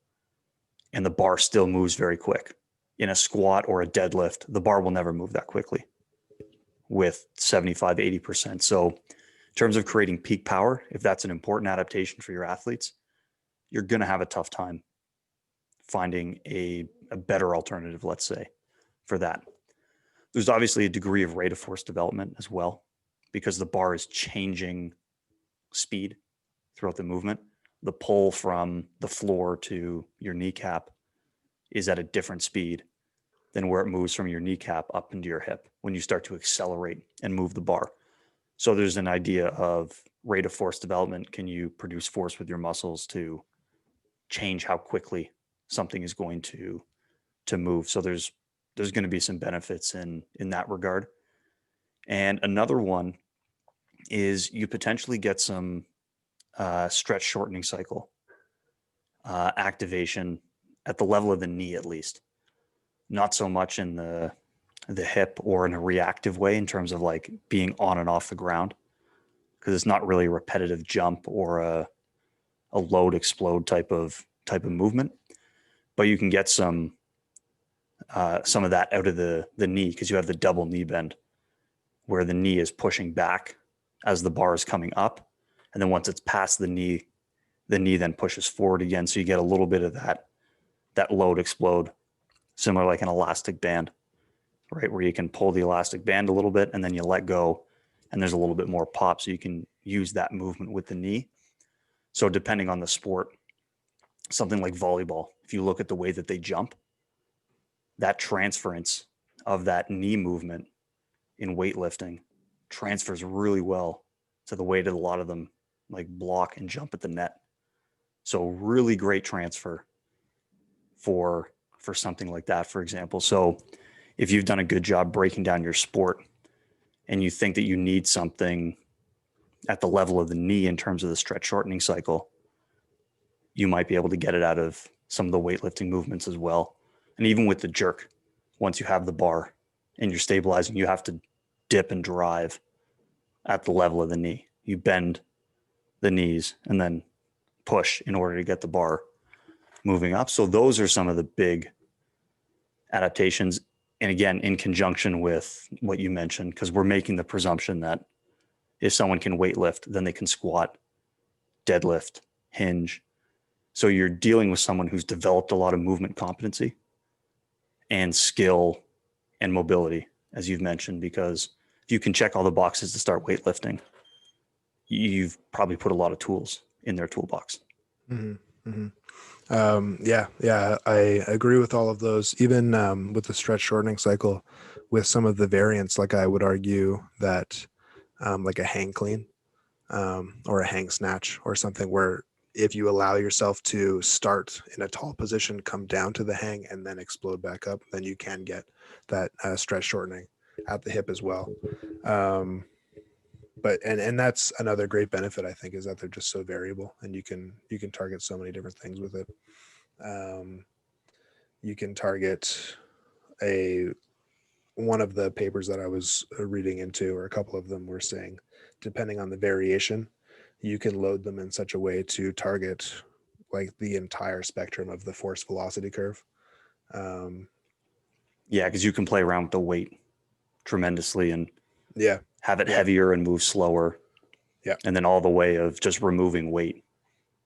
And the bar still moves very quick. In a squat or a deadlift, the bar will never move that quickly with 75, 80%. So terms of creating peak power, if that's an important adaptation for your athletes, you're going to have a tough time finding a better alternative, let's say, for that. There's obviously a degree of rate of force development as well, because the bar is changing speed throughout the movement. The pull from the floor to your kneecap is at a different speed than where it moves from your kneecap up into your hip when you start to accelerate and move the bar. So there's an idea of rate of force development. Can you produce force with your muscles to change how quickly something is going to move? So there's going to be some benefits in that regard. And another one is you potentially get some stretch shortening cycle activation at the level of the knee, at least. Not so much in the hip or in a reactive way in terms of like being on and off the ground, because it's not really a repetitive jump or a load explode type of movement. But you can get some of that out of the knee, because you have the double knee bend where the knee is pushing back as the bar is coming up, and then once it's past the knee then pushes forward again. So you get a little bit of that load explode, similar like an elastic band, right? Where you can pull the elastic band a little bit and then you let go and there's a little bit more pop. So you can use that movement with the knee. So depending on the sport, something like volleyball, if you look at the way that they jump, that transference of that knee movement in weightlifting transfers really well to the way that a lot of them like block and jump at the net. So really great transfer for something like that, for example. So if you've done a good job breaking down your sport and you think that you need something at the level of the knee in terms of the stretch shortening cycle, you might be able to get it out of some of the weightlifting movements as well. And even with the jerk, once you have the bar and you're stabilizing, you have to dip and drive at the level of the knee. You bend the knees and then push in order to get the bar moving up. So those are some of the big adaptations. And again, in conjunction with what you mentioned, because we're making the presumption that if someone can weightlift, then they can squat, deadlift, hinge. So you're dealing with someone who's developed a lot of movement competency and skill and mobility, as you've mentioned, because if you can check all the boxes to start weightlifting, you've probably put a lot of tools in their toolbox. Mm-hmm. Mm-hmm. Yeah, I agree with all of those. Even with the stretch shortening cycle, with some of the variants, like I would argue that like a hang clean or a hang snatch or something where if you allow yourself to start in a tall position, come down to the hang and then explode back up, then you can get that stretch shortening at the hip as well. But that's another great benefit, I think, is that they're just so variable and you can target so many different things with it. You can target one of the papers that I was reading into, or a couple of them were saying, depending on the variation, you can load them in such a way to target like the entire spectrum of the force velocity curve. Yeah, because you can play around with the weight tremendously and Yeah. have it Yeah. heavier and move slower. Yeah. And then all the way of just removing weight.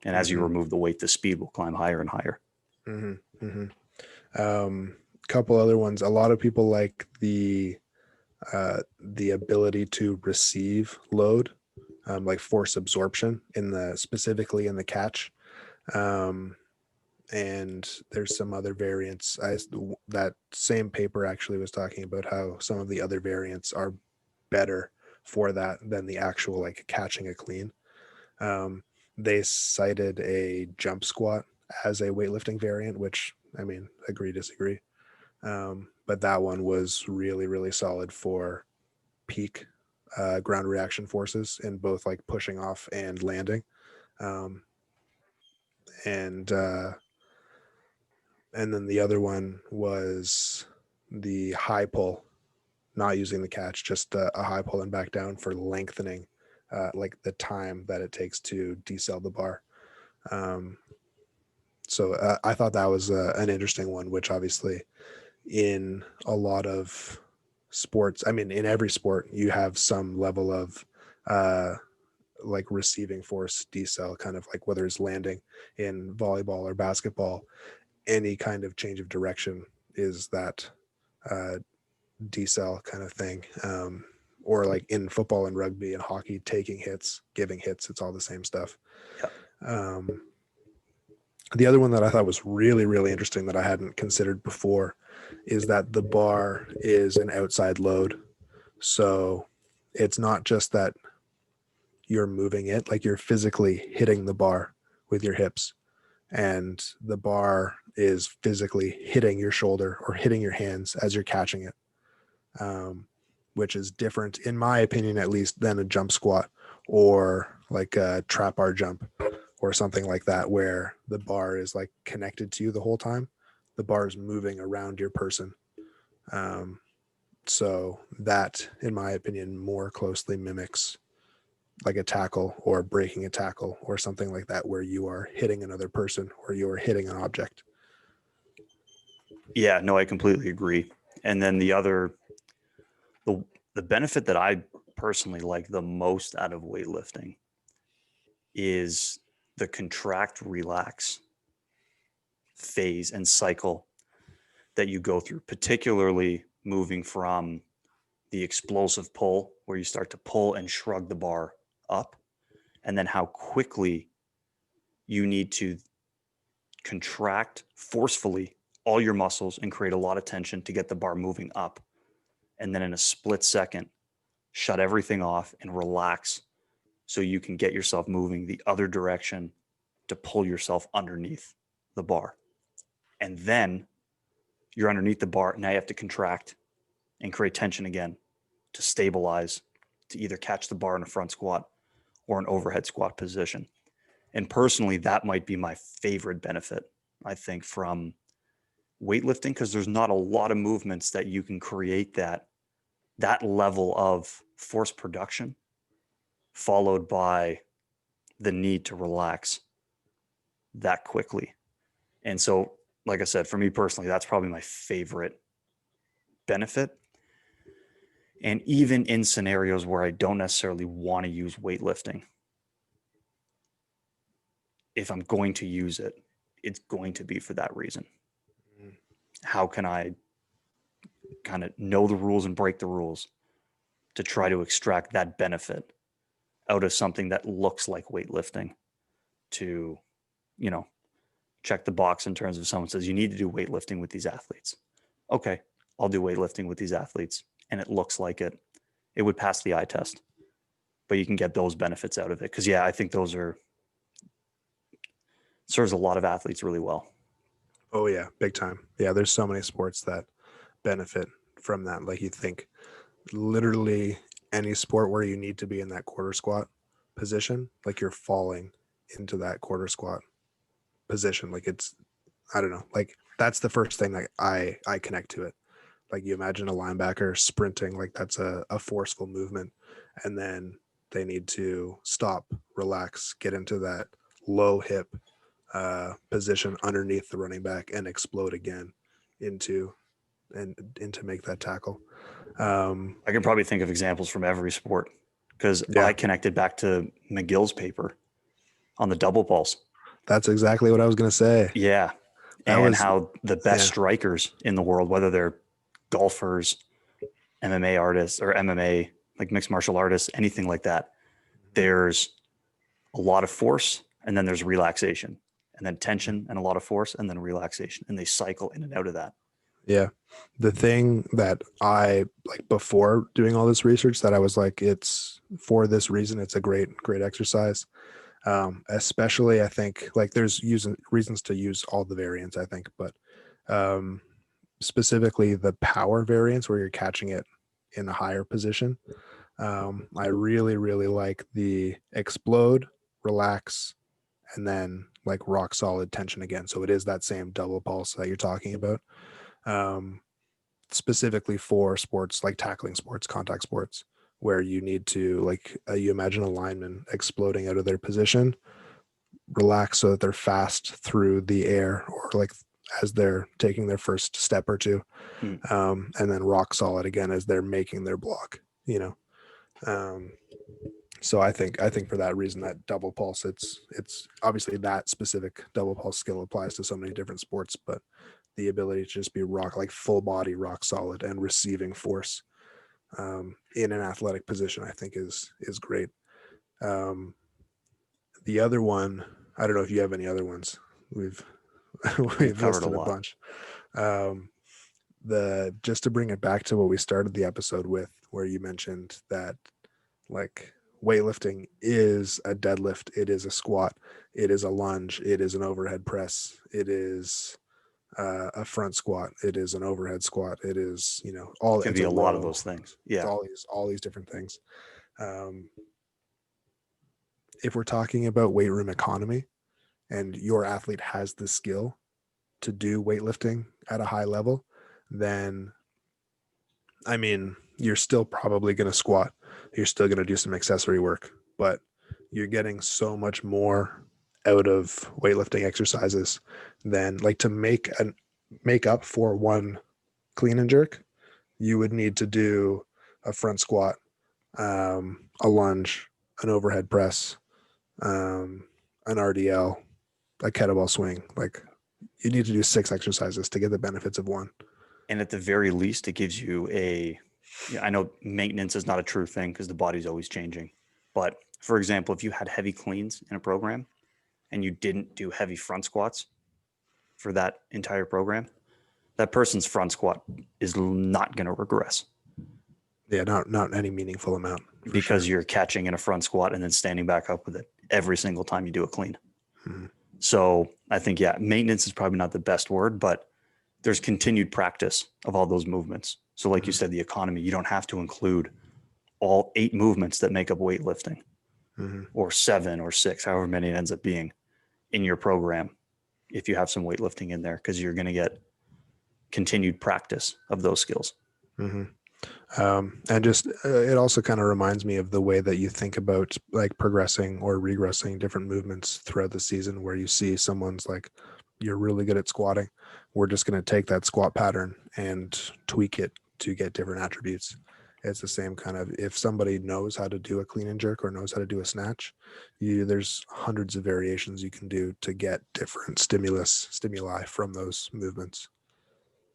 And as you Mm-hmm. remove the weight, the speed will climb higher and higher. Mm-hmm. Mm-hmm. Couple other ones. A lot of people like the ability to receive load, like force absorption specifically in the catch. And there's some other variants. That same paper actually was talking about how some of the other variants are better for that than the actual like catching a clean. They cited a jump squat as a weightlifting variant, which I mean, agree, disagree. But that one was really, really solid for peak ground reaction forces in both like pushing off and landing. Um, and then the other one was the high pull, not using the catch, just a high pull and back down for lengthening like the time that it takes to decel the bar. So I thought that was an interesting one, which obviously in a lot of sports, I mean, in every sport, you have some level of like receiving force decel, kind of like whether it's landing in volleyball or basketball, any kind of change of direction is that uh, decel kind of thing. Or like in football and rugby and hockey, taking hits, giving hits, it's all the same stuff. Yeah. The other one that I thought was really, really interesting that I hadn't considered before is that the bar is an outside load. So it's not just that you're moving it, like you're physically hitting the bar with your hips, and the bar is physically hitting your shoulder or hitting your hands as you're catching it, which is different, in my opinion, at least, than a jump squat or like a trap bar jump or something like that, where the bar is like connected to you the whole time. The bar is moving around your person. So that, in my opinion, more closely mimics like a tackle or breaking a tackle or something like that, where you are hitting another person or you are hitting an object. Yeah, no, I completely agree. And then the the benefit that I personally like the most out of weightlifting is the contract relax phase and cycle that you go through, particularly moving from the explosive pull where you start to pull and shrug the bar up, and then how quickly you need to contract forcefully all your muscles and create a lot of tension to get the bar moving up. And then in a split second, shut everything off and relax so you can get yourself moving the other direction to pull yourself underneath the bar. And then you're underneath the bar. Now you have to contract and create tension again to stabilize, to either catch the bar in a front squat or an overhead squat position. And personally, that might be my favorite benefit, I think, from weightlifting, because there's not a lot of movements that you can create that level of force production followed by the need to relax that quickly. And so, like I said, for me personally, that's probably my favorite benefit. And even in scenarios where I don't necessarily want to use weightlifting, if I'm going to use it, it's going to be for that reason. How can I kind of know the rules and break the rules to try to extract that benefit out of something that looks like weightlifting to, you know, check the box in terms of someone says you need to do weightlifting with these athletes. Okay, I'll do weightlifting with these athletes and it looks like it would pass the eye test, but you can get those benefits out of it. Cause yeah, I think those serves a lot of athletes really well. Oh yeah, big time. Yeah, there's so many sports that benefit from that. Like you think literally any sport where you need to be in that quarter squat position, like you're falling into that quarter squat position. Like it's, I don't know, like that's the first thing that I connect to it. Like you imagine a linebacker sprinting, like that's a forceful movement, and then they need to stop, relax, get into that low hip position underneath the running back and explode again into into make that tackle. I can probably think of examples from every sport because Yeah, I connected back to McGill's paper on the double pulse. that's exactly what I was gonna say. Yeah. That And was how the best yeah, strikers in the world, whether they're golfers, MMA artists, or MMA, like mixed martial artists, anything like that, there's a lot of force and then there's relaxation and then tension and a lot of force and then relaxation. And they cycle in and out of that. yeah. The thing that I like before doing all this research that I was like, it's for this reason, it's a great exercise. Especially I think like there's using reasons to use all the variants, I think, but um, specifically the power variants where you're catching it in a higher position. I really like the explode, relax, and then like rock solid tension again. So it is that same double pulse that you're talking about. Um, Specifically for sports like tackling sports, contact sports, where you need to like you imagine a lineman exploding out of their position, relax so that they're fast through the air or like as they're taking their first step or two, Mm. and then rock solid again as they're making their block. You know, um, So I think for that reason, that double pulse, it's obviously that specific double pulse skill applies to so many different sports, but the ability to just be like full body rock solid and receiving force in an athletic position, I think is great. Um, the other one, I don't know if you have any other ones. We've We've we've covered a listed a lot. bunch. Um, the just to bring it back to what we started the episode with, where you mentioned that like weightlifting is a deadlift, it is a squat, it is a lunge, it is an overhead press, it is a front squat, it is an overhead squat, it is It all can it's be a a lot of row, those things. it's Yeah. all these different things. Um, if we're talking about weight room economy and your athlete has the skill to do weightlifting at a high level, then I mean, you're still probably going to squat. You're still going to do some accessory work, but you're getting so much more out of weightlifting exercises than like to make up for one clean and jerk. You would need to do a front squat, a lunge, an overhead press, an RDL, a kettlebell swing. Like you need to do 6 exercises to get the benefits of one. And at the very least, it gives you I know maintenance is not a true thing because the body's always changing. But for example, if you had heavy cleans in a program and you didn't do heavy front squats for that entire program, that person's front squat is not going to regress Yeah, not any meaningful amount for because sure. you're catching in a front squat and then standing back up with it every single time you do a clean. Mm-hmm. So I think, yeah, maintenance is probably not the best word, but there's continued practice of all those movements. So like you said, the economy, you don't have to include all 8 movements that make up weightlifting Mm-hmm. or 7 or 6, however many it ends up being in your program if you have some weightlifting in there, because you're going to get continued practice of those skills. Mm-hmm. And just it also kind of reminds me of the way that you think about like progressing or regressing different movements throughout the season, where you see someone's like, you're really good at squatting. We're just going to take that squat pattern and tweak it to get different attributes. It's the same kind of, if somebody knows how to do a clean and jerk or knows how to do a snatch, there's hundreds of variations you can do to get different stimuli from those movements.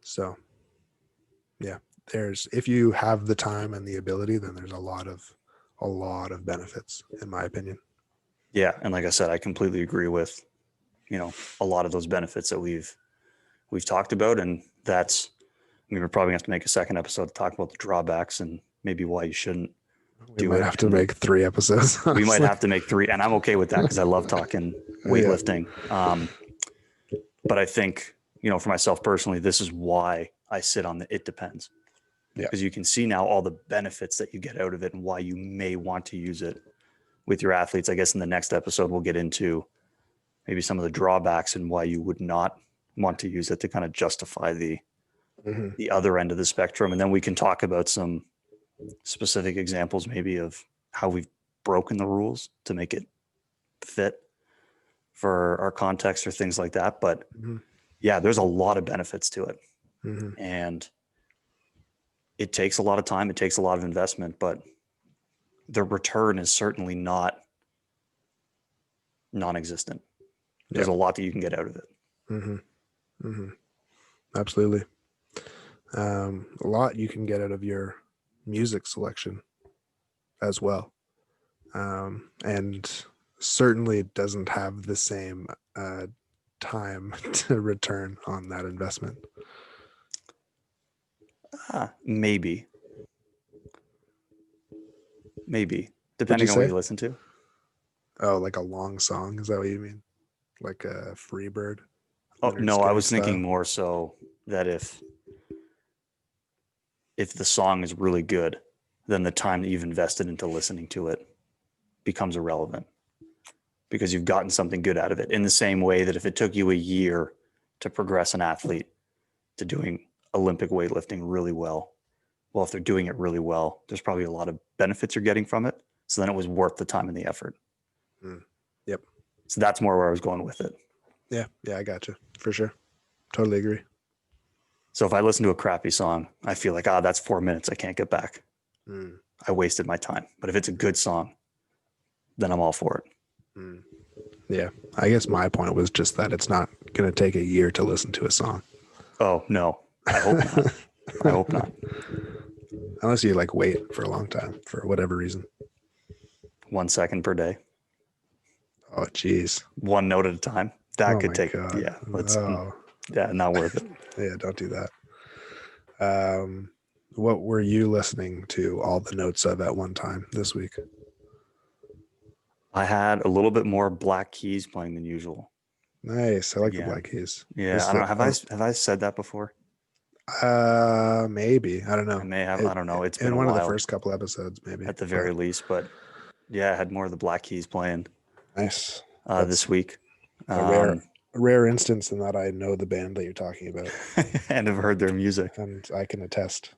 So yeah, there's, if you have the time and the ability, then there's a lot of benefits in my opinion. Yeah, and like I said, I completely agree with a lot of those benefits that we've talked about, and that's, I mean, we're probably going to have to make a second episode to talk about the drawbacks and maybe why you shouldn't We do might it. have to And make 3 episodes, we might honestly. have to make 3, and I'm okay with that because I love talking Yeah. weightlifting. But I think, for myself personally, this is why I sit on the it depends. Yeah. Because you can see now all the benefits that you get out of it and why you may want to use it with your athletes. I guess in the next episode, we'll get into maybe some of the drawbacks and why you would not want to use it to kind of justify the Mm-hmm. other end of the spectrum. And then we can talk about some specific examples maybe of how we've broken the rules to make it fit for our context or things like that. But Mm-hmm. yeah, there's a lot of benefits to it. Mm-hmm. And it takes a lot of time, it takes a lot of investment, but the return is certainly not non-existent. There's Yeah. a lot that you can get out of it. Mm-hmm. Mm-hmm. Absolutely. A lot you can get out of your music selection as well. And certainly doesn't have the same time to return on that investment. Maybe Would you depending on what say? you listen to. Oh, like a long song? Is that what you mean? Like a Freebird, Oh Leonard no, I Skinner was thinking style? more so that if the song is really good, then the time that you've invested into listening to it becomes irrelevant because you've gotten something good out of it. In the same way that if it took you a year to progress an athlete to doing Olympic weightlifting really well, if they're doing it really well, there's probably a lot of benefits you're getting from it. So then it was worth the time and the effort. Mm. Yep. So that's more where I was going with it. Yeah. Yeah, I gotcha. For sure. Totally agree. So if I listen to a crappy song, I feel like, that's 4 minutes I can't get back. Mm. I wasted my time. But if it's a good song, then I'm all for it. Mm. Yeah, I guess my point was just that it's not going to take a year to listen to a song. Oh no, I hope not. I hope not. Unless you like wait for a long time for whatever reason. 1 second per day, Oh, geez. one note at a time. That Oh could my take, God. yeah, Oh, not worth it. yeah, don't do that. What were you listening to all the notes of at one time this week? I had a little bit more Black Keys playing than usual. Nice. I like the Again. Black Keys. Yeah, I don't know. Have I said that before? Maybe. I don't know. I may have. I don't know. It's been In a one of the while first couple episodes, maybe. at the very least, but yeah, I had more of the Black Keys playing Nice. this week. A rare instance in that I know the band that you're talking about And have heard their music. and I can attest.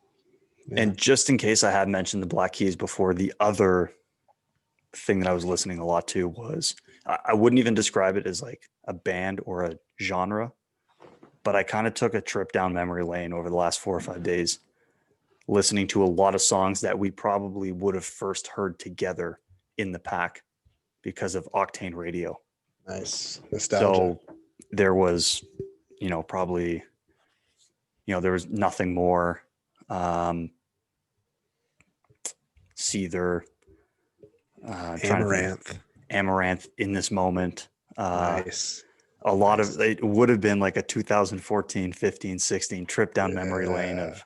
Yeah. And just in case I had mentioned the Black Keys before, the other thing that I was listening a lot to was, I wouldn't even describe it as like a band or a genre, but I kind of took a trip down memory lane over the last 4 or 5 days, listening to a lot of songs that we probably would have first heard together in the pack because of Octane Radio. Nice. Nostalgia. So there was, probably, there was Nothing More, Seether, Amaranth In This Moment. Nice. A lot of it would have been like a 2014, 15, 16 trip down memory lane of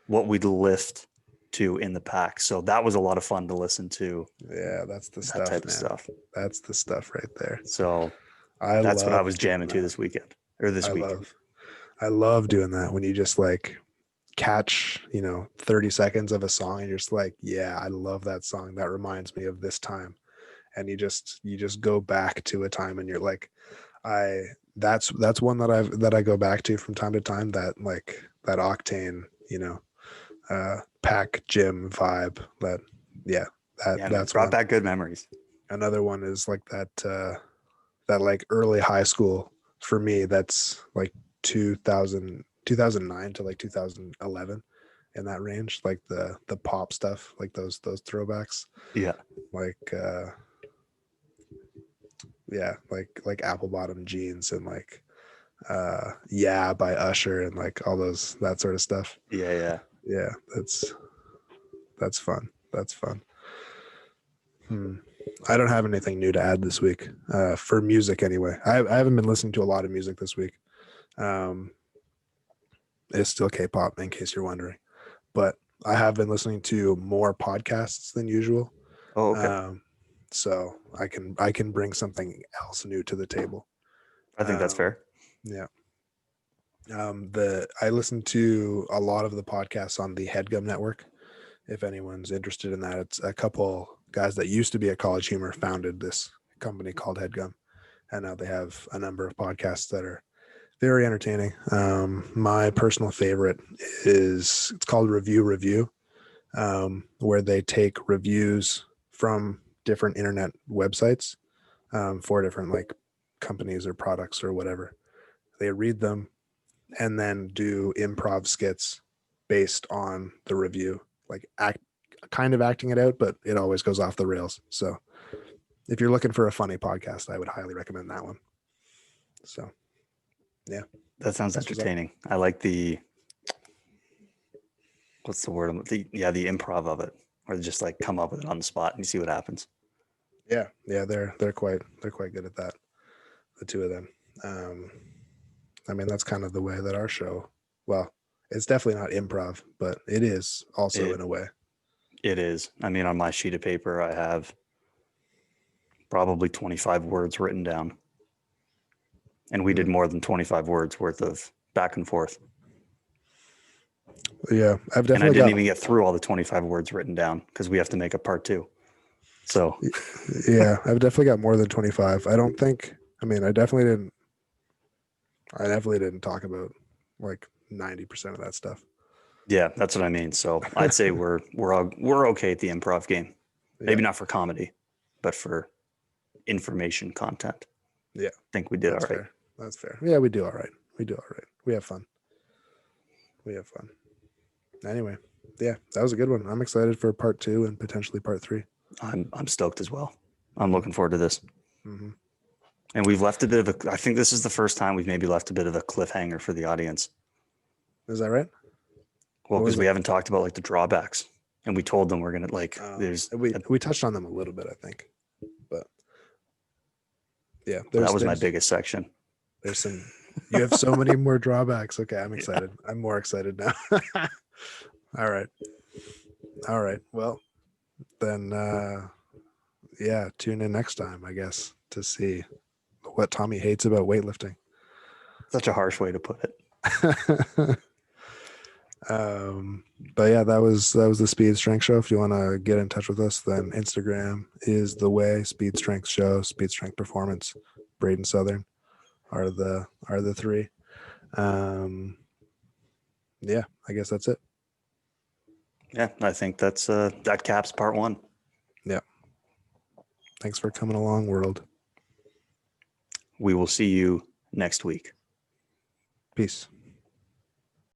what we'd lift to in the pack. So that was a lot of fun to listen to. Yeah, that's the that type of stuff. That's the stuff right there. So that's what I was jamming to this weekend or this week. I love doing that when you just like catch 30 seconds of a song and you're just like, yeah, I love that song, that reminds me of this time, and you just go back to a time and you're like, that's one that I go back to from time to time, that like that Octane pack gym vibe. That's brought back good memories. Another one is like that like early high school for me, that's like 2009 to like 2011, in that range, like the pop stuff, like those throwbacks, like like Apple Bottom Jeans and like Yeah by Usher and like all that sort of stuff. Yeah that's fun. I don't have anything new to add this week for music anyway. I haven't been listening to a lot of music this week. It's still K-pop, in case you're wondering, but I have been listening to more podcasts than usual. Oh, okay. So I can bring something else new to the table. I think that's fair. Yeah. I listen to a lot of the podcasts on the HeadGum Network. If anyone's interested in that, it's a couple guys that used to be at College Humor founded this company called HeadGum, and now they have a number of podcasts that are very entertaining. My personal favorite it's called Review, where they take reviews from different internet websites for different like companies or products or whatever. They read them and then do improv skits based on the review, like kind of acting it out, but it always goes off the rails. So if you're looking for a funny podcast, I would highly recommend that one. So yeah, that sounds entertaining. I like what's the word? The improv of it, or just like come up with it on the spot and you see what happens. Yeah, they're quite good at that, the two of them. I mean, that's kind of the way that our show, well, it's definitely not improv, but it is also in a way. It is. I mean, on my sheet of paper, I have probably 25 words written down, and we did more than 25 words worth of back and forth. Yeah, I've definitely. And I didn't even get through all the 25 words written down because we have to make a part 2. So yeah, I've definitely got more than 25. I don't think. I mean, I definitely didn't talk about like 90% of that stuff. Yeah, that's what I mean. So I'd say we're okay at the improv game. Maybe not for comedy, but for information content. Yeah, I think we did all right. Fair. That's fair. Yeah, we do all right. We have fun. Anyway, yeah, that was a good one. I'm excited for part 2 and potentially part 3. I'm stoked as well. I'm looking forward to this. Mm-hmm. And we've left a bit of I think this is the first time we've maybe left a bit of a cliffhanger for the audience. Is that right? Well, What was because we it? haven't talked about like the drawbacks, and we told them we're gonna We touched on them a little bit, I think, but yeah, that was my biggest section. There's some. You have so many more drawbacks. Okay, I'm excited. Yeah. I'm more excited now. All right. All right. Well, then, yeah, tune in next time, I guess, to see what Tommy hates about weightlifting. Such a harsh way to put it. But yeah, that was the Speed Strength Show. If you want to get in touch with us, then Instagram is the way. Speed Strength Show, Speed Strength Performance, Braden Southern are the three. Yeah, I guess that's it. Yeah, I think that's that caps part 1. Yeah. Thanks for coming along, world. We will see you next week. Peace.